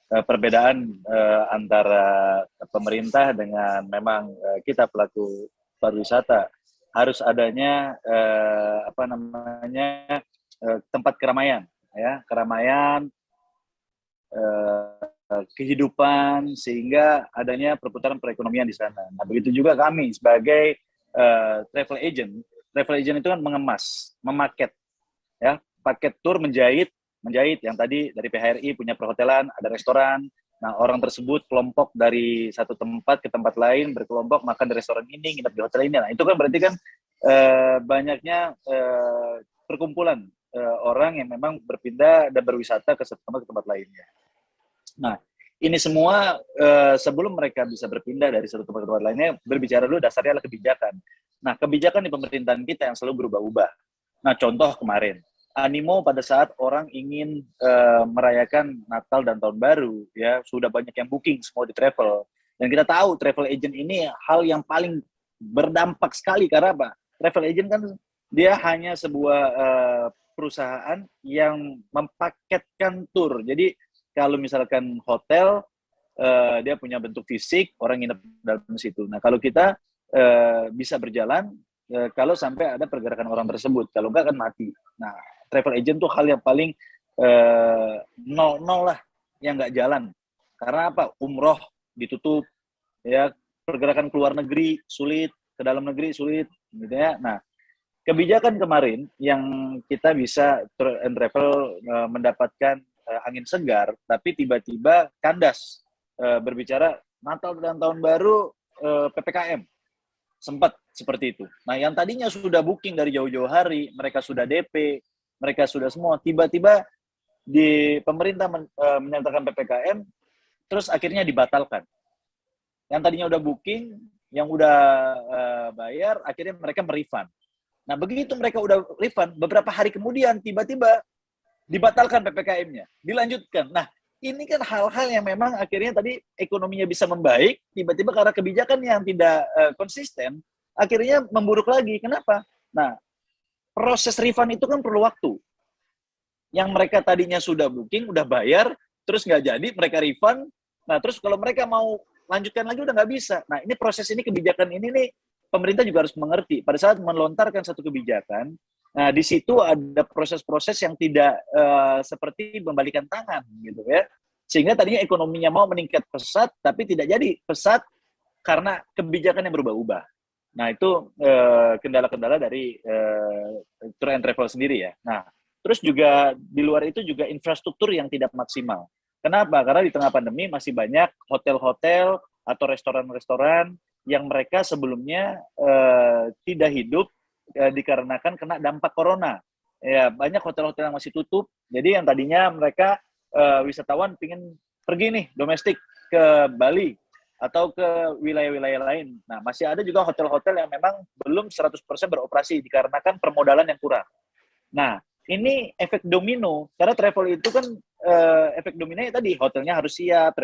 perbedaan antara pemerintah dengan memang kita pelaku pariwisata, harus adanya tempat keramaian, ya, keramaian, kehidupan, sehingga adanya perputaran perekonomian di sana. Nah, begitu juga kami sebagai travel agent itu kan mengemas, memaket, ya, paket tur menjahit yang tadi dari PHRI punya perhotelan, ada restoran. Nah, orang tersebut kelompok dari satu tempat ke tempat lain, berkelompok makan di restoran ini, nginep di hotel ini. Nah, itu kan berarti kan banyaknya perkumpulan orang yang memang berpindah dan berwisata ke satu tempat ke tempat lainnya. Nah, ini semua sebelum mereka bisa berpindah dari satu tempat ke tempat lainnya, berbicara dulu dasarnya adalah kebijakan. Nah, kebijakan di pemerintahan kita yang selalu berubah-ubah. Nah, contoh kemarin, animo pada saat orang ingin merayakan Natal dan Tahun Baru, ya, sudah banyak yang booking semua di travel. Dan kita tahu travel agent ini hal yang paling berdampak sekali, karena apa? Travel agent kan dia hanya sebuah perusahaan yang mempaketkan tur. Jadi kalau misalkan hotel, dia punya bentuk fisik, orang nginep dalam situ. Nah, kalau kita bisa berjalan, kalau sampai ada pergerakan orang tersebut, kalau enggak kan mati. Nah, travel agent tuh hal yang paling nol lah, yang nggak jalan. Karena apa? Umroh ditutup, ya, pergerakan keluar negeri sulit, ke dalam negeri sulit, gitu ya. Nah, kebijakan kemarin yang kita bisa travel mendapatkan angin segar, tapi tiba-tiba kandas berbicara Natal dan Tahun Baru PPKM. Sempat seperti itu. Nah, yang tadinya sudah booking dari jauh-jauh hari, mereka sudah DP, mereka sudah semua, tiba-tiba di pemerintah menyatakan PPKM, terus akhirnya dibatalkan. Yang tadinya udah booking, yang udah bayar, akhirnya mereka merefund. Nah, begitu mereka udah refund, beberapa hari kemudian tiba-tiba dibatalkan PPKM-nya, dilanjutkan. Nah, ini kan hal-hal yang memang akhirnya tadi ekonominya bisa membaik, tiba-tiba karena kebijakan yang tidak konsisten, akhirnya memburuk lagi. Kenapa? Nah, proses refund itu kan perlu waktu. Yang mereka tadinya sudah booking, udah bayar, terus nggak jadi, mereka refund. Nah, terus kalau mereka mau lanjutkan lagi udah nggak bisa. Nah, ini proses ini, kebijakan ini nih, pemerintah juga harus mengerti. Pada saat melontarkan satu kebijakan, nah di situ ada proses-proses yang tidak seperti membalikan tangan gitu ya. Sehingga tadinya ekonominya mau meningkat pesat, tapi tidak jadi pesat karena kebijakan yang berubah-ubah. Nah itu kendala-kendala dari tour and travel sendiri ya. Nah terus juga di luar itu juga infrastruktur yang tidak maksimal. Kenapa? Karena di tengah pandemi masih banyak hotel-hotel atau restoran-restoran yang mereka sebelumnya tidak hidup dikarenakan kena dampak corona. Ya, banyak hotel-hotel yang masih tutup. Jadi yang tadinya mereka wisatawan ingin pergi nih domestik ke Bali atau ke wilayah-wilayah lain. Nah, masih ada juga hotel-hotel yang memang belum 100% beroperasi dikarenakan permodalan yang kurang. Nah, ini efek domino. Karena travel itu kan efek dominonya tadi hotelnya harus siap,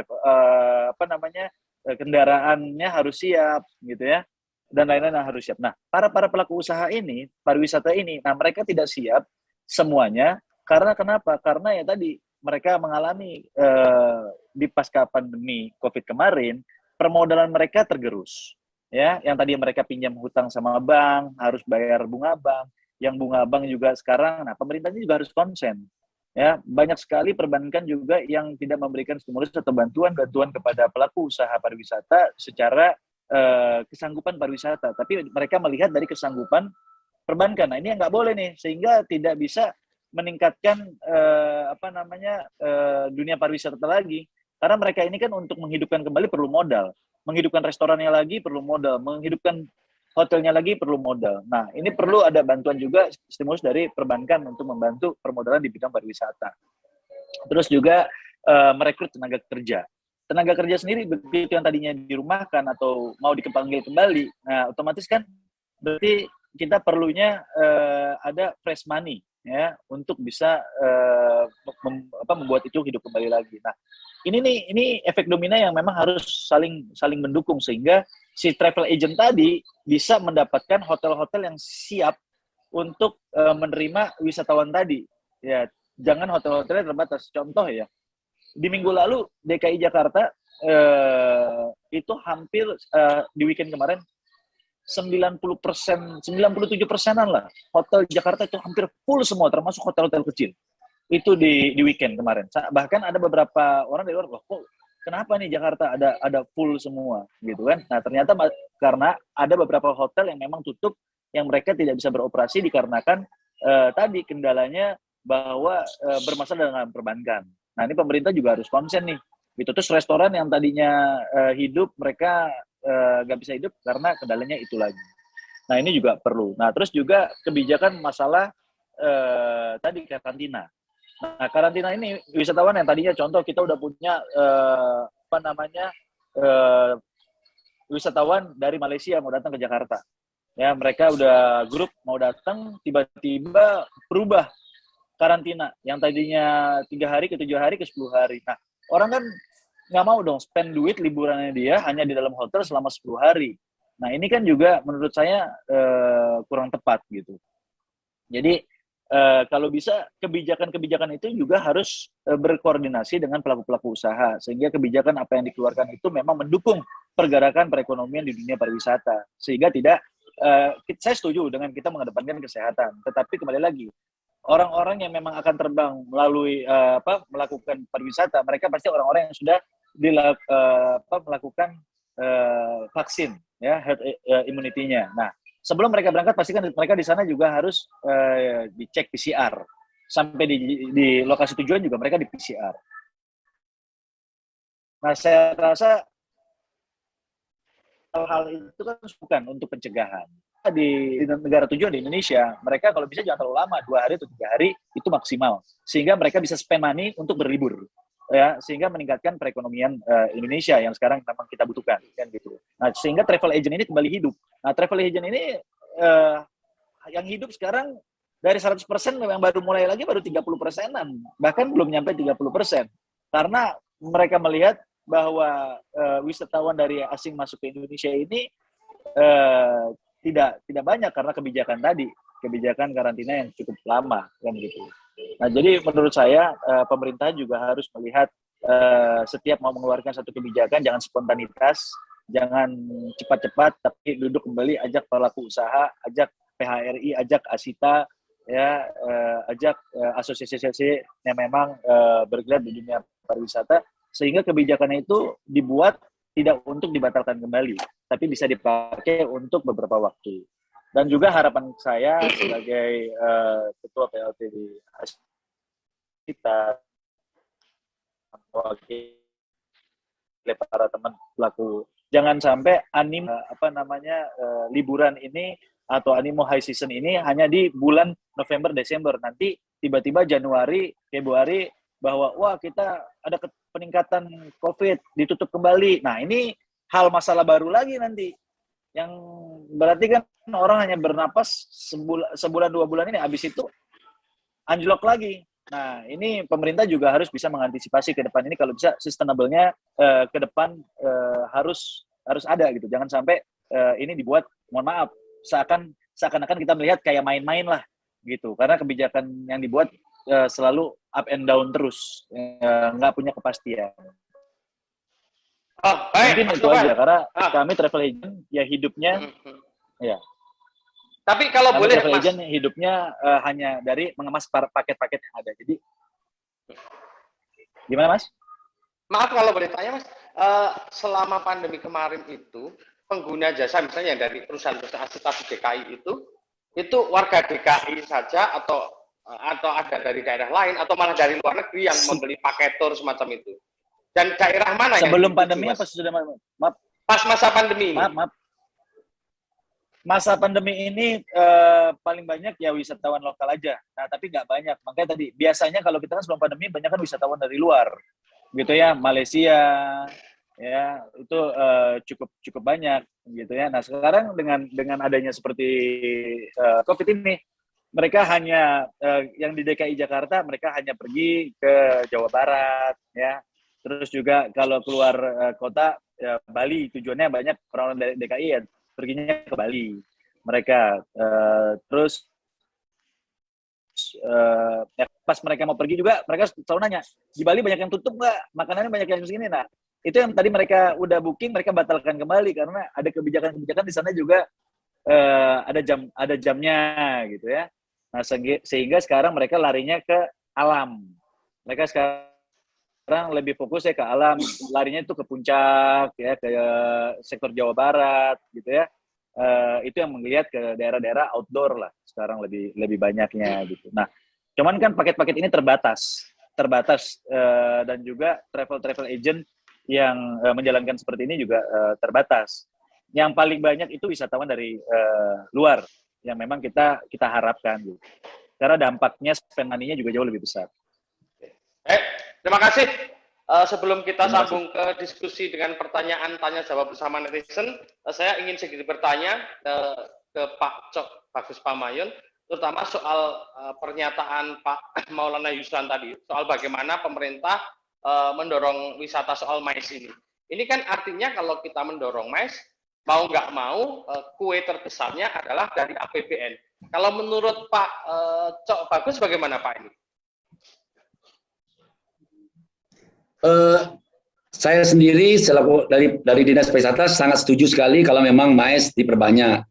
kendaraannya harus siap gitu ya. Dan lain-lain harus siap. Nah, para pelaku usaha ini, pariwisata ini, nah mereka tidak siap semuanya karena kenapa? Karena ya tadi mereka mengalami di pasca pandemi Covid kemarin, permodalan mereka tergerus. Ya, yang tadi mereka pinjam hutang sama bank, harus bayar bunga bank, yang bunga bank juga sekarang, nah pemerintahnya juga harus konsen. Ya, banyak sekali perbankan juga yang tidak memberikan stimulus atau bantuan kepada pelaku usaha pariwisata secara kesanggupan pariwisata, tapi mereka melihat dari kesanggupan perbankan. Nah ini yang nggak boleh nih, sehingga tidak bisa meningkatkan dunia pariwisata lagi. Karena mereka ini kan untuk menghidupkan kembali perlu modal, menghidupkan restorannya lagi perlu modal, menghidupkan hotelnya lagi perlu modal. Nah ini perlu ada bantuan juga stimulus dari perbankan untuk membantu permodalan di bidang pariwisata. Terus juga merekrut tenaga kerja. Tenaga kerja sendiri begitu yang tadinya dirumahkan atau mau dipanggil kembali, nah otomatis kan berarti kita perlunya ada fresh money ya untuk bisa membuat itu hidup kembali lagi. Nah ini efek domino yang memang harus saling mendukung sehingga si travel agent tadi bisa mendapatkan hotel-hotel yang siap untuk menerima wisatawan tadi. Ya jangan hotel-hotelnya terbatas. Contoh ya. Di minggu lalu DKI Jakarta itu hampir di weekend kemarin 97%-an lah hotel Jakarta itu hampir full semua, termasuk hotel-hotel kecil itu di weekend kemarin. Bahkan ada beberapa orang dari luar, kok kenapa nih Jakarta ada full semua gitu kan? Nah ternyata karena ada beberapa hotel yang memang tutup, yang mereka tidak bisa beroperasi dikarenakan tadi kendalanya bahwa bermasalah dengan perbankan. Nah ini pemerintah juga harus konsen nih. Gitu. Terus restoran yang tadinya hidup, mereka nggak bisa hidup karena kendalanya itu lagi. Nah ini juga perlu. Nah terus juga kebijakan masalah tadi karantina. Nah karantina ini wisatawan yang tadinya contoh kita udah punya wisatawan dari Malaysia mau datang ke Jakarta. Ya mereka udah grup mau datang, tiba-tiba berubah karantina yang tadinya 3 hari ke 7 hari ke 10 hari. Nah, orang kan nggak mau dong spend duit liburannya dia hanya di dalam hotel selama 10 hari. Nah, ini kan juga menurut saya kurang tepat gitu. Jadi, kalau bisa kebijakan-kebijakan itu juga harus berkoordinasi dengan pelaku-pelaku usaha sehingga kebijakan apa yang dikeluarkan itu memang mendukung pergerakan perekonomian di dunia pariwisata. Sehingga tidak saya setuju dengan kita mengedepankan kesehatan, tetapi kembali lagi orang-orang yang memang akan terbang melalui melakukan pariwisata, mereka pasti orang-orang yang sudah melakukan vaksin, ya herd immunity-nya. Nah, sebelum mereka berangkat pasti kan mereka di sana juga harus dicek PCR. Sampai di lokasi tujuan juga mereka di PCR. Nah, saya rasa hal-hal itu kan bukan untuk pencegahan. Di negara tujuan di Indonesia, mereka kalau bisa jangan terlalu lama, 2 hari atau 3 hari itu maksimal, sehingga mereka bisa spend money untuk berlibur, ya, sehingga meningkatkan perekonomian Indonesia yang sekarang memang kita butuhkan, kan gitu. Nah, sehingga travel agent ini kembali hidup. Nah, travel agent ini yang hidup sekarang Dari 100% memang baru mulai lagi baru 30%-an, bahkan belum nyampe 30%. Karena mereka melihat bahwa wisatawan dari asing masuk ke Indonesia ini tidak banyak karena kebijakan karantina yang cukup lama kan gitu. Nah, jadi menurut saya pemerintah juga harus melihat setiap mau mengeluarkan satu kebijakan jangan spontanitas, jangan cepat-cepat, tapi duduk kembali, ajak pelaku usaha, ajak PHRI, ajak Asita, ya, ajak asosiasi-asosiasi yang memang bergerak di dunia pariwisata, sehingga kebijakan itu dibuat tidak untuk dibatalkan kembali, tapi bisa dipakai untuk beberapa waktu. Dan juga harapan saya sebagai ketua PLT di Asita, wakil para teman pelaku, jangan sampai liburan ini atau animo high season ini hanya di bulan November, Desember. Nanti tiba-tiba Januari, Februari, bahwa wah kita ada peningkatan COVID, ditutup kembali. Nah, ini hal masalah baru lagi nanti. Yang berarti kan orang hanya bernapas sebulan 2 bulan ini, habis itu anjlok lagi. Nah, ini pemerintah juga harus bisa mengantisipasi ke depan ini, kalau bisa sustainable-nya ke depan harus ada gitu. Jangan sampai ini dibuat, mohon maaf, seakan-akan kita melihat kayak main-main lah gitu, karena kebijakan yang dibuat selalu up and down terus, nggak punya kepastian. Baik, mungkin itu aja, karena kami travel agent ya hidupnya ya. Tapi kalau kami boleh travel Mas, agent hidupnya hanya dari mengemas paket-paket yang ada. Jadi gimana Mas? Maaf kalau boleh tanya Mas, selama pandemi kemarin itu pengguna jasa misalnya yang dari perusahaan-perusahaan Asita di DKI itu warga DKI saja atau ada dari daerah lain atau malah dari luar negeri yang membeli paket tour semacam itu? Dan daerah mana sebelum yang pandemi Mas? apa sudah? Maaf. Pas masa pandemi ini. Maaf. Masa pandemi ini paling banyak ya wisatawan lokal aja. Nah, tapi nggak banyak. Makanya tadi biasanya kalau kita kan sebelum pandemi banyak kan wisatawan dari luar, gitu ya, Malaysia, ya itu cukup banyak, gitu ya. Nah, sekarang dengan adanya seperti COVID ini, mereka hanya yang di DKI Jakarta mereka hanya pergi ke Jawa Barat, ya. Terus juga kalau keluar kota ya, Bali, tujuannya banyak orang dari DKI ya perginya ke Bali mereka. Terus ya, pas mereka mau pergi juga mereka selalu nanya, di Bali banyak yang tutup nggak, makanannya banyak yang segini. Nah, itu yang tadi mereka udah booking mereka batalkan kembali karena ada kebijakan di sana juga, ada jamnya gitu ya. Nah, sehingga sekarang mereka larinya ke alam. Mereka sekarang lebih fokus ya ke alam, larinya itu ke puncak ya, ke sektor Jawa Barat gitu ya. Itu yang melihat ke daerah-daerah outdoor lah sekarang lebih banyaknya gitu. Nah, cuman kan paket-paket ini terbatas dan juga travel agent yang menjalankan seperti ini juga terbatas. Yang paling banyak itu wisatawan dari luar yang memang kita harapkan gitu. Karena dampaknya spend money-nya juga jauh lebih besar. Terima kasih. Sebelum kita sambung ke diskusi dengan pertanyaan tanya jawab bersama netizen, saya ingin sedikit bertanya ke Pak Cok Bagus Pamayun, terutama soal pernyataan Pak Maulana Yusran tadi, soal bagaimana pemerintah mendorong wisata soal MICE ini. Ini kan artinya kalau kita mendorong MICE, mau nggak mau kue terbesarnya adalah dari APBN. Kalau menurut Pak Cok Bagus bagaimana Pak ini? Saya sendiri selaku dari Dinas Pariwisata sangat setuju sekali kalau memang MICE diperbanyak.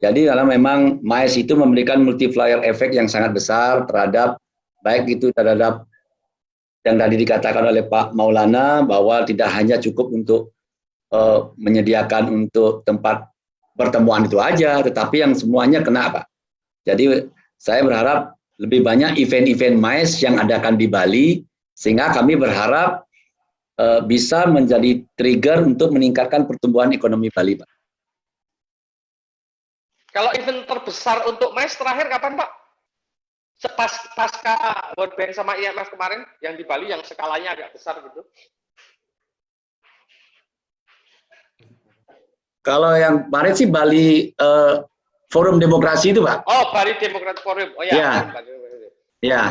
Jadi kalau memang MICE itu memberikan multiplier effect yang sangat besar terhadap baik itu terhadap yang tadi dikatakan oleh Pak Maulana bahwa tidak hanya cukup untuk menyediakan untuk tempat pertemuan itu aja, tetapi yang semuanya kena, Pak. Jadi saya berharap lebih banyak event-event MICE yang adakan di Bali, sehingga kami berharap bisa menjadi trigger untuk meningkatkan pertumbuhan ekonomi Bali, Pak. Kalau event terbesar untuk MICE terakhir kapan, Pak? Pasca World Bank sama IMF kemarin, yang di Bali yang skalanya agak besar gitu. Kalau yang kemarin sih Bali Forum Demokrasi itu, Pak. Oh, Bali Democratic Forum. Oh ya. Ya. Ya.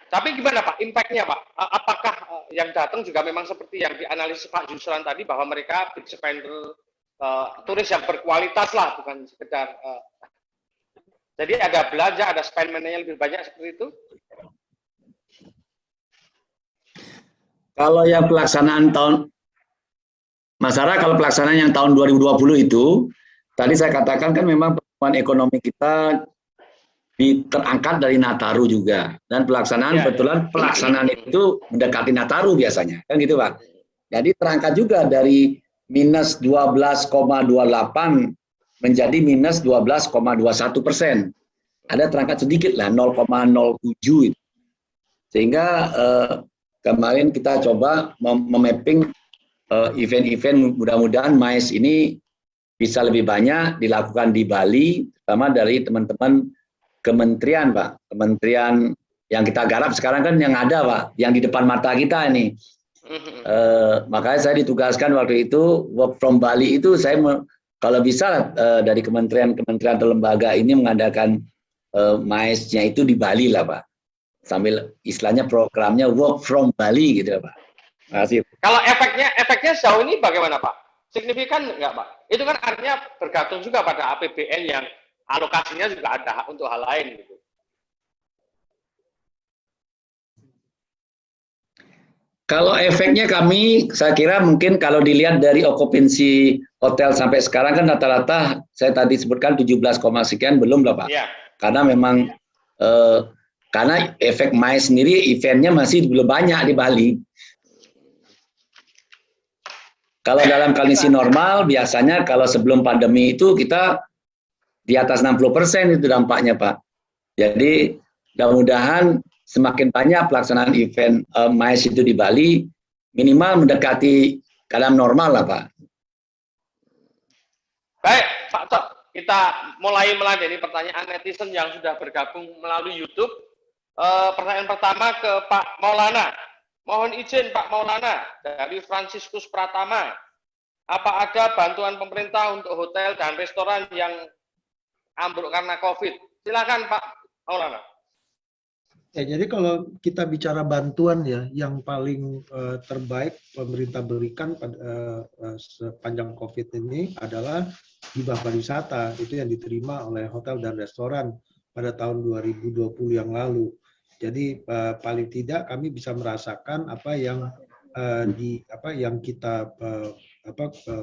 Tapi gimana Pak, impact-nya Pak? Apakah yang datang juga memang seperti yang dianalisis Pak Yusran tadi, bahwa mereka big spender, turis yang berkualitas lah, bukan sekedar jadi ada belanja, ada spend money-nya lebih banyak seperti itu? Kalau yang pelaksanaan tahun, Mas Sarah, kalau pelaksanaan yang tahun 2020 itu, tadi saya katakan kan memang pertumbuhan ekonomi kita terangkat dari Nataru juga, dan pelaksanaan pelaksanaan itu mendekati Nataru biasanya, kan gitu Pak. Jadi terangkat juga dari minus 12,28 menjadi minus 12,21%. Ada terangkat sedikit lah, 0,07 itu. Sehingga kemarin kita coba memapping event-event, mudah-mudahan MICE ini bisa lebih banyak dilakukan di Bali, terutama dari teman-teman kementerian, Pak. Kementerian yang kita garap sekarang kan yang ada, Pak, yang di depan mata kita ini. Makanya saya ditugaskan waktu itu work from Bali itu, saya kalau bisa dari kementerian-kementerian atau lembaga ini mengadakan MICE-nya itu di Bali lah, Pak. Sambil istilahnya programnya work from Bali gitu, Pak. Terima kasih. Kalau efeknya sejauh ini bagaimana, Pak? Signifikan nggak, Pak? Itu kan artinya bergantung juga pada APBN yang alokasinya juga ada untuk hal lain gitu. Kalau efeknya saya kira mungkin kalau dilihat dari okupansi hotel sampai sekarang kan rata-rata saya tadi sebutkan 17, sekian belum lah Pak. Yeah. Karena memang karena efek MICE sendiri eventnya masih belum banyak di Bali. Kalau dalam kondisi normal biasanya kalau sebelum pandemi itu kita di atas 60% itu dampaknya Pak. Jadi mudah-mudahan semakin banyak pelaksanaan event MICE itu di Bali, minimal mendekati keadaan normal lah Pak. Baik Pak Tok, kita mulai meladeni pertanyaan netizen yang sudah bergabung melalui YouTube. Pertanyaan pertama ke Pak Maulana. Mohon izin Pak Maulana, dari Franciscus Pratama. Apa ada bantuan pemerintah untuk hotel dan restoran yang ambruk karena COVID? Silakan Pak Maulana. Ya, jadi kalau kita bicara bantuan ya, yang paling terbaik pemerintah berikan sepanjang COVID ini adalah hibah pariwisata. Itu yang diterima oleh hotel dan restoran pada tahun 2020 yang lalu. Jadi paling tidak kami bisa merasakan apa yang kita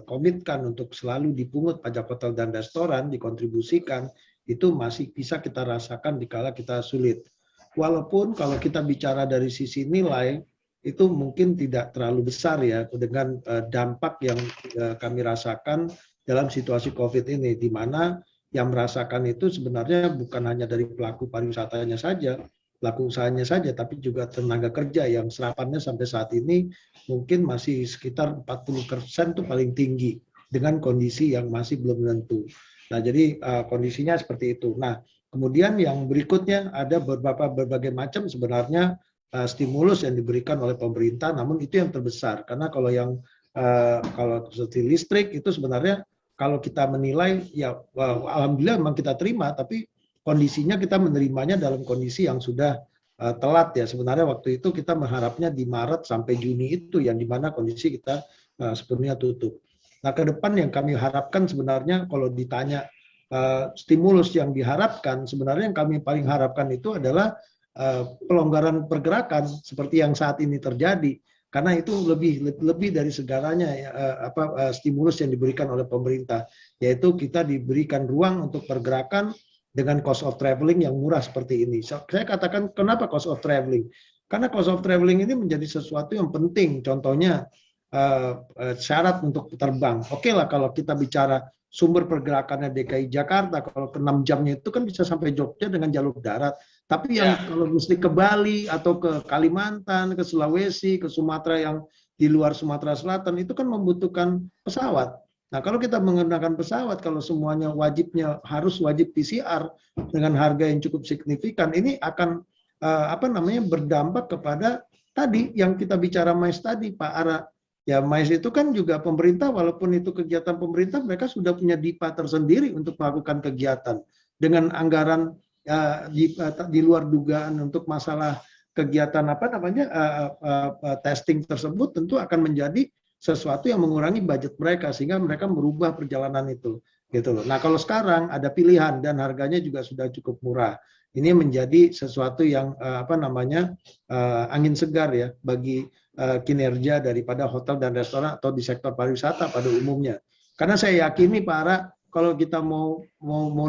komitkan untuk selalu dipungut pajak hotel dan restoran, dikontribusikan, itu masih bisa kita rasakan dikala kita sulit. Walaupun kalau kita bicara dari sisi nilai, itu mungkin tidak terlalu besar ya dengan dampak yang kami rasakan dalam situasi COVID ini, di mana yang merasakan itu sebenarnya bukan hanya dari pelaku pariwisatanya saja, pelaku usahanya saja, tapi juga tenaga kerja yang serapannya sampai saat ini mungkin masih sekitar 40% itu paling tinggi dengan kondisi yang masih belum menentu. Nah, jadi kondisinya seperti itu. Nah, kemudian yang berikutnya ada berbagai macam sebenarnya stimulus yang diberikan oleh pemerintah, namun itu yang terbesar karena kalau seperti listrik itu sebenarnya kalau kita menilai ya alhamdulillah memang kita terima, tapi kondisinya kita menerimanya dalam kondisi yang sudah telat ya. Sebenarnya waktu itu kita mengharapnya di Maret sampai Juni itu yang dimana kondisi kita sepenuhnya tutup. Nah, ke depan yang kami harapkan sebenarnya kalau ditanya stimulus yang diharapkan, sebenarnya yang kami paling harapkan itu adalah pelonggaran pergerakan seperti yang saat ini terjadi. Karena itu lebih dari segalanya stimulus yang diberikan oleh pemerintah, yaitu kita diberikan ruang untuk pergerakan dengan cost of traveling yang murah seperti ini. Saya katakan kenapa cost of traveling? Karena cost of traveling ini menjadi sesuatu yang penting. Contohnya syarat untuk terbang. Oke lah kalau kita bicara sumber pergerakannya DKI Jakarta, kalau ke 6 jamnya itu kan bisa sampai Jogja dengan jalur darat. Tapi yang kalau mesti ke Bali atau ke Kalimantan, ke Sulawesi, ke Sumatera yang di luar Sumatera Selatan itu kan membutuhkan pesawat. Nah, kalau kita menggunakan pesawat, kalau semuanya harus wajib PCR dengan harga yang cukup signifikan, ini akan berdampak kepada tadi yang kita bicara MICE tadi, Pak Ara, Ya, MICE itu kan juga pemerintah, walaupun itu kegiatan pemerintah, mereka sudah punya DIPA tersendiri untuk melakukan kegiatan dengan anggaran di luar dugaan untuk masalah kegiatan testing tersebut tentu akan menjadi sesuatu yang mengurangi budget mereka sehingga mereka merubah perjalanan itu gitu loh. Nah, kalau sekarang ada pilihan dan harganya juga sudah cukup murah. Ini menjadi sesuatu yang angin segar ya bagi kinerja daripada hotel dan restoran atau di sektor pariwisata pada umumnya. Karena saya yakini Pak Ara, kalau kita mau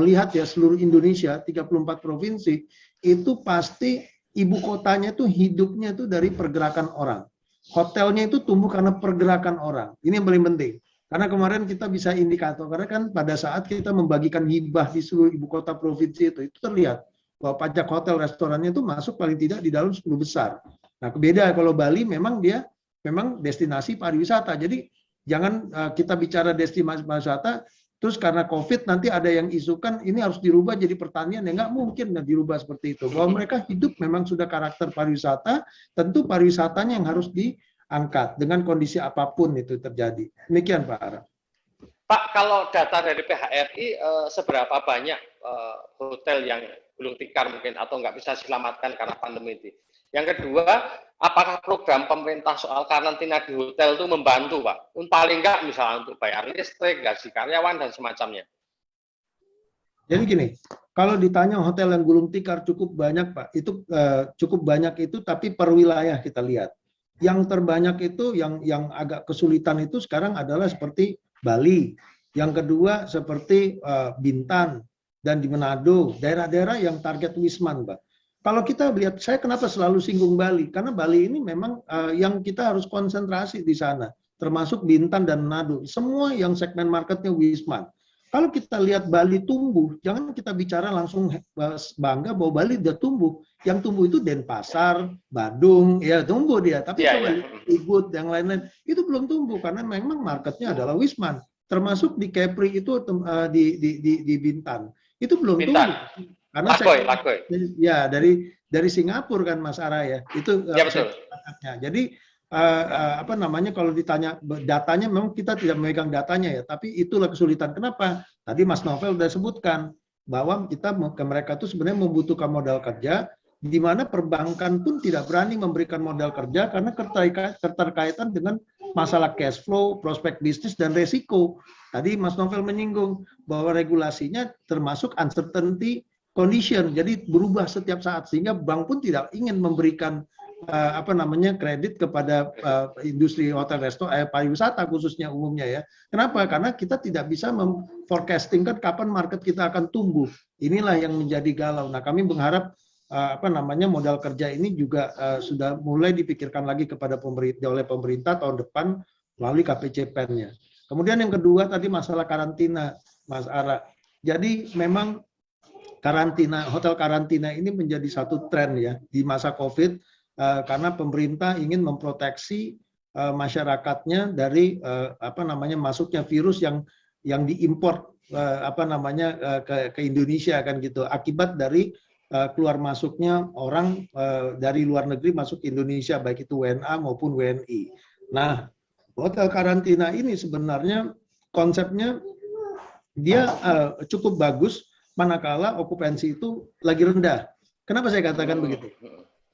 lihat ya seluruh Indonesia 34 provinsi itu pasti ibu kotanya tuh hidupnya tuh dari pergerakan orang. Hotelnya itu tumbuh karena pergerakan orang. Ini yang paling penting. Karena kemarin kita bisa indikator, karena kan pada saat kita membagikan hibah di seluruh ibu kota provinsi itu terlihat bahwa pajak hotel restorannya itu masuk paling tidak di dalam 10 besar. Nah, beda kalau Bali memang dia memang destinasi pariwisata. Jadi jangan kita bicara destinasi pariwisata terus karena COVID nanti ada yang isukan ini harus dirubah jadi pertanian, ya nggak mungkin dirubah seperti itu. Bahwa mereka hidup memang sudah karakter pariwisata, tentu pariwisatanya yang harus diangkat dengan kondisi apapun itu terjadi. Demikian Pak Ara. Pak, kalau data dari PHRI seberapa banyak hotel yang gulung tikar mungkin atau nggak bisa diselamatkan karena pandemi ini? Yang kedua, apakah program pemerintah soal karantina di hotel itu membantu, Pak? Paling nggak misalnya untuk bayar listrik, gaji karyawan, dan semacamnya. Jadi gini, kalau ditanya hotel yang gulung tikar cukup banyak, Pak. Itu cukup banyak itu, tapi per wilayah kita lihat. Yang terbanyak itu, yang agak kesulitan itu sekarang adalah seperti Bali. Yang kedua seperti Bintan dan di Manado, daerah-daerah yang target Wisman, Pak. Kalau kita lihat, saya kenapa selalu singgung Bali? Karena Bali ini memang yang kita harus konsentrasi di sana, termasuk Bintan dan Manado. Semua yang segmen marketnya Wisman. Kalau kita lihat Bali tumbuh, jangan kita bicara langsung bangga bahwa Bali sudah tumbuh. Yang tumbuh itu Denpasar, Badung, ya tumbuh dia. Tapi coba Ubud, yang lain-lain, itu belum tumbuh karena memang marketnya adalah Wisman. Termasuk di Kepri itu di Bintan. Itu belum tumbuh. Karena Lakoy. Ya dari Singapura kan Mas Ara ya. Itu ya, betul. Jadi kalau ditanya datanya memang kita tidak memegang datanya ya, tapi itulah kesulitan. Kenapa? Tadi Mas Novel sudah sebutkan bahwa mereka itu sebenarnya membutuhkan modal kerja, di mana perbankan pun tidak berani memberikan modal kerja karena keterkaitan dengan masalah cash flow, prospek bisnis dan resiko. Tadi Mas Novel menyinggung bahwa regulasinya termasuk uncertainty condition, jadi berubah setiap saat sehingga bank pun tidak ingin memberikan kredit kepada industri hotel restoran pariwisata khususnya umumnya ya. Kenapa? Karena kita tidak bisa memforecastingkan kapan market kita akan tumbuh. Inilah yang menjadi galau. Nah, kami berharap modal kerja ini juga sudah mulai dipikirkan lagi oleh pemerintah tahun depan melalui KPCPEN-nya. Kemudian yang kedua tadi masalah karantina, Mas Ara. Jadi memang hotel karantina ini menjadi satu tren ya di masa COVID karena pemerintah ingin memproteksi masyarakatnya dari masuknya virus yang diimpor ke Indonesia kan gitu akibat dari keluar masuknya orang dari luar negeri masuk Indonesia baik itu WNA maupun WNI. Nah, hotel karantina ini sebenarnya konsepnya dia cukup bagus manakala okupansi itu lagi rendah. Kenapa saya katakan begitu?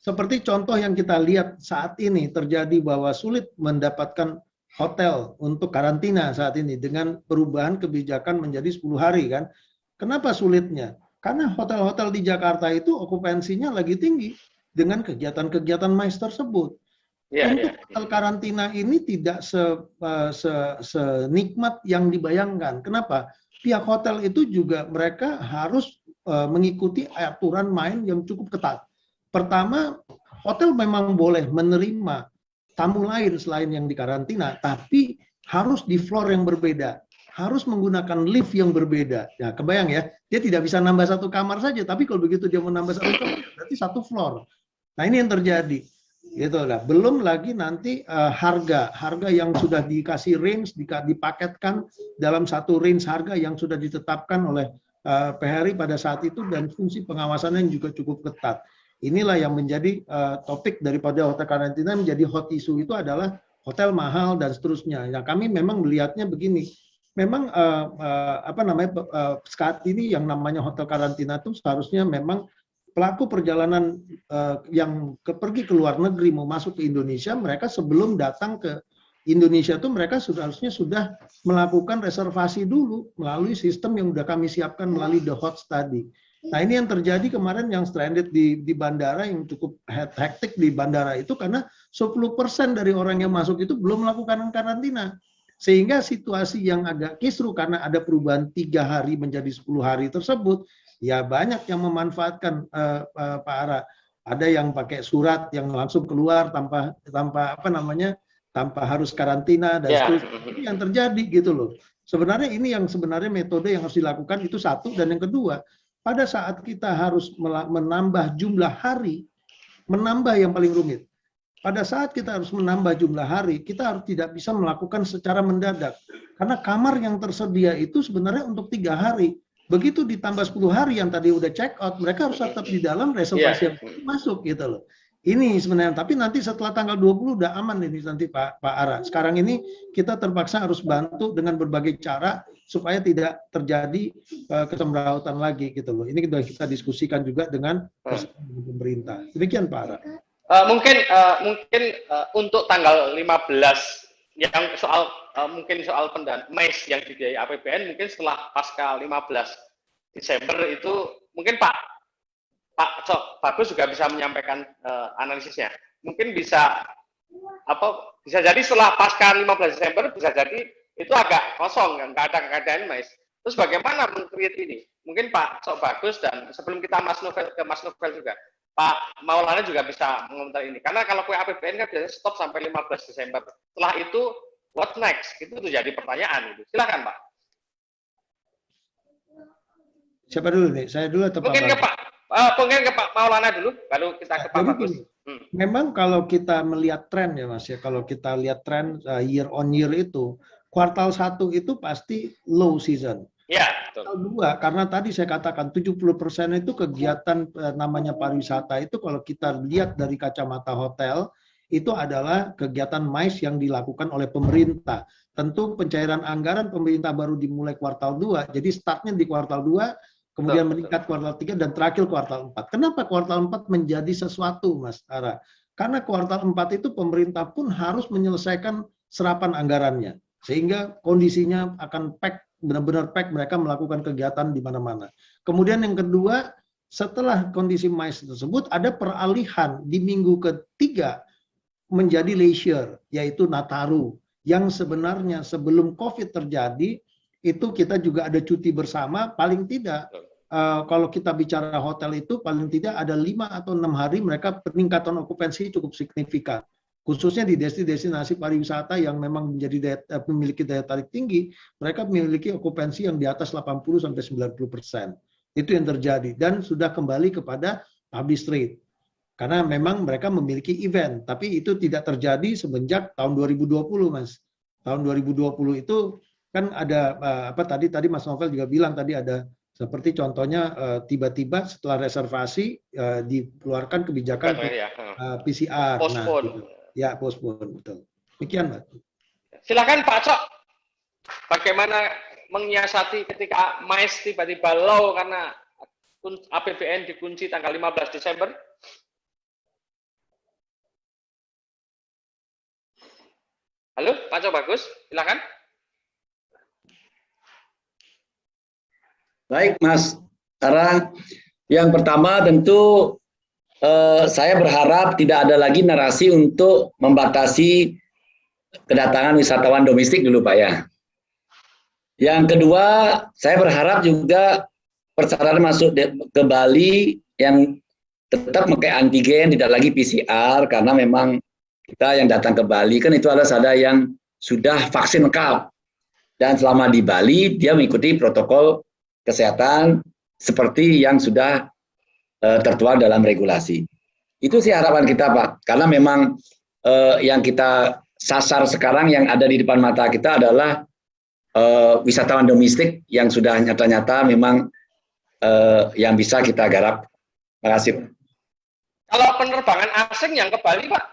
Seperti contoh yang kita lihat saat ini terjadi bahwa sulit mendapatkan hotel untuk karantina saat ini dengan perubahan kebijakan menjadi 10 hari kan. Kenapa sulitnya? Karena hotel-hotel di Jakarta itu okupansinya lagi tinggi dengan kegiatan-kegiatan MICE tersebut. Untuk hotel karantina ini tidak senikmat yang dibayangkan. Kenapa? Pihak hotel itu juga mereka harus mengikuti aturan main yang cukup ketat. Pertama, hotel memang boleh menerima tamu lain selain yang dikarantina, tapi harus di floor yang berbeda, harus menggunakan lift yang berbeda. Ya, kebayang ya, dia tidak bisa nambah satu kamar saja, tapi kalau begitu dia mau nambah satu kamar, berarti satu floor. Nah, ini yang terjadi. Gitu lah. Belum lagi nanti harga yang sudah dikasih range, dipaketkan dalam satu range harga yang sudah ditetapkan oleh PHRI pada saat itu dan fungsi pengawasannya juga cukup ketat. Inilah yang menjadi topik daripada hotel karantina menjadi hot issue itu adalah hotel mahal dan seterusnya. Ya kami memang melihatnya begini, memang saat ini yang namanya hotel karantina itu seharusnya memang pelaku perjalanan yang pergi ke luar negeri mau masuk ke Indonesia, mereka sebelum datang ke Indonesia itu mereka harusnya sudah melakukan reservasi dulu melalui sistem yang sudah kami siapkan melalui The Hots tadi. Nah ini yang terjadi kemarin yang stranded di bandara yang cukup hektik di bandara itu karena 10% dari orang yang masuk itu belum melakukan karantina. Sehingga situasi yang agak kisru karena ada perubahan 3 hari menjadi 10 hari tersebut, ya banyak yang memanfaatkan Pak Ara. Ada yang pakai surat yang langsung keluar tanpa harus karantina dan seterusnya. Itu yang terjadi gitu loh. Sebenarnya ini yang sebenarnya metode yang harus dilakukan itu satu, dan yang kedua, pada saat kita harus menambah jumlah hari, menambah yang paling rumit. Pada saat kita harus menambah jumlah hari, kita harus tidak bisa melakukan secara mendadak. Karena kamar yang tersedia itu sebenarnya untuk 3 hari. Begitu ditambah 10 hari yang tadi udah check out, mereka harus tetap di dalam reservasi yang masuk gitu loh. Ini sebenarnya, tapi nanti setelah tanggal 20 udah aman ini nanti Pak Ara. Sekarang ini kita terpaksa harus bantu dengan berbagai cara supaya tidak terjadi kesemrautan lagi gitu loh. Ini kita diskusikan juga dengan pemerintah. Demikian Pak Ara. Mungkin untuk tanggal 15 yang soal mungkin soal mes yang dibiayai APBN mungkin setelah pasca 15 Desember itu mungkin Pak Bagus juga bisa menyampaikan analisisnya. Mungkin bisa jadi setelah pasca 15 Desember bisa jadi itu agak kosong, nggak ada keadaan mes. Terus bagaimana meng-create ini? Mungkin Pak Bagus dan sebelum kita Mas Novel juga, Pak Maulana juga bisa mengomentari ini. Karena kalau kue APBN kan biasanya stop sampai 15 Desember. Setelah itu, what next? Itu jadi pertanyaan. Gitu. Silakan Pak. Siapa dulu nih? Saya dulu atau Pak? Mungkin ke Pak Maulana dulu, baru kita ke Pak Bagus. Memang kalau kita melihat tren ya Mas ya, kalau kita lihat tren year on year itu, kuartal 1 itu pasti low season. Ya, betul. Kuartal 2, karena tadi saya katakan 70% itu kegiatan namanya pariwisata itu kalau kita lihat dari kacamata hotel, itu adalah kegiatan MICE yang dilakukan oleh pemerintah. Tentu pencairan anggaran pemerintah baru dimulai kuartal 2, jadi startnya di kuartal 2, kemudian meningkat kuartal 3 dan terakhir kuartal 4. Kenapa kuartal 4 menjadi sesuatu, Mas Ara? Karena kuartal 4 itu pemerintah pun harus menyelesaikan serapan anggarannya. Sehingga kondisinya akan benar-benar mereka melakukan kegiatan di mana-mana. Kemudian yang kedua, setelah kondisi MICE tersebut, ada peralihan di minggu ketiga menjadi leisure, yaitu Nataru. Yang sebenarnya sebelum COVID terjadi, itu kita juga ada cuti bersama, paling tidak kalau kita bicara hotel itu paling tidak ada 5 atau 6 hari mereka peningkatan okupansi cukup signifikan. Khususnya di destinasi pariwisata yang memang memiliki daya tarik tinggi, mereka memiliki okupansi yang di atas 80-90%. Itu yang terjadi dan sudah kembali kepada publish rate. Karena memang mereka memiliki event, tapi itu tidak terjadi semenjak tahun 2020, Mas. Tahun 2020 itu kan ada tadi Mas Novel juga bilang tadi ada seperti contohnya tiba-tiba setelah reservasi dikeluarkan kebijakan PCR. Postpone betul. Demikian, Mbak. Silakan Pak Cok. Bagaimana menyiasati ketika MICE tiba-tiba low karena APBN dikunci tanggal 15 Desember? Halo, Pak Cok Bagus, silakan. Baik, Mas. Sekarang yang pertama tentu saya berharap tidak ada lagi narasi untuk membatasi kedatangan wisatawan domestik dulu, Pak ya. Yang kedua, saya berharap juga persyaratan masuk ke Bali yang tetap pakai antigen, tidak lagi PCR, karena memang kita yang datang ke Bali kan itu ada yang sudah vaksin lengkap. Dan selama di Bali, dia mengikuti protokol kesehatan seperti yang sudah tertuang dalam regulasi. Itu sih harapan kita, Pak. Karena memang yang kita sasar sekarang yang ada di depan mata kita adalah wisatawan domestik yang sudah nyata-nyata memang yang bisa kita garap. Terima kasih. Kalau penerbangan asing yang ke Bali, Pak?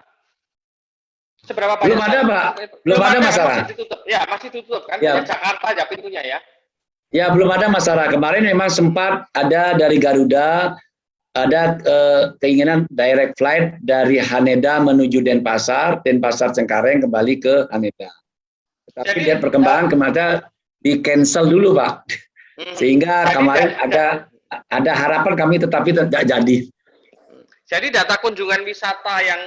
Seberapa banyak? Belum ada, Pak. Belum ada masalah. Masih ditutup. Ya, masih tutup kan. Ya. Jakarta aja pintunya ya. Ya, belum ada masalah. Kemarin memang sempat ada dari Garuda, ada keinginan direct flight dari Haneda menuju Denpasar Cengkareng kembali ke Haneda. Tapi Jadi, lihat perkembangan kemarin di cancel dulu, Pak. Sehingga jadi, kemarin ada harapan kami tetapi tidak jadi. Jadi data kunjungan wisata yang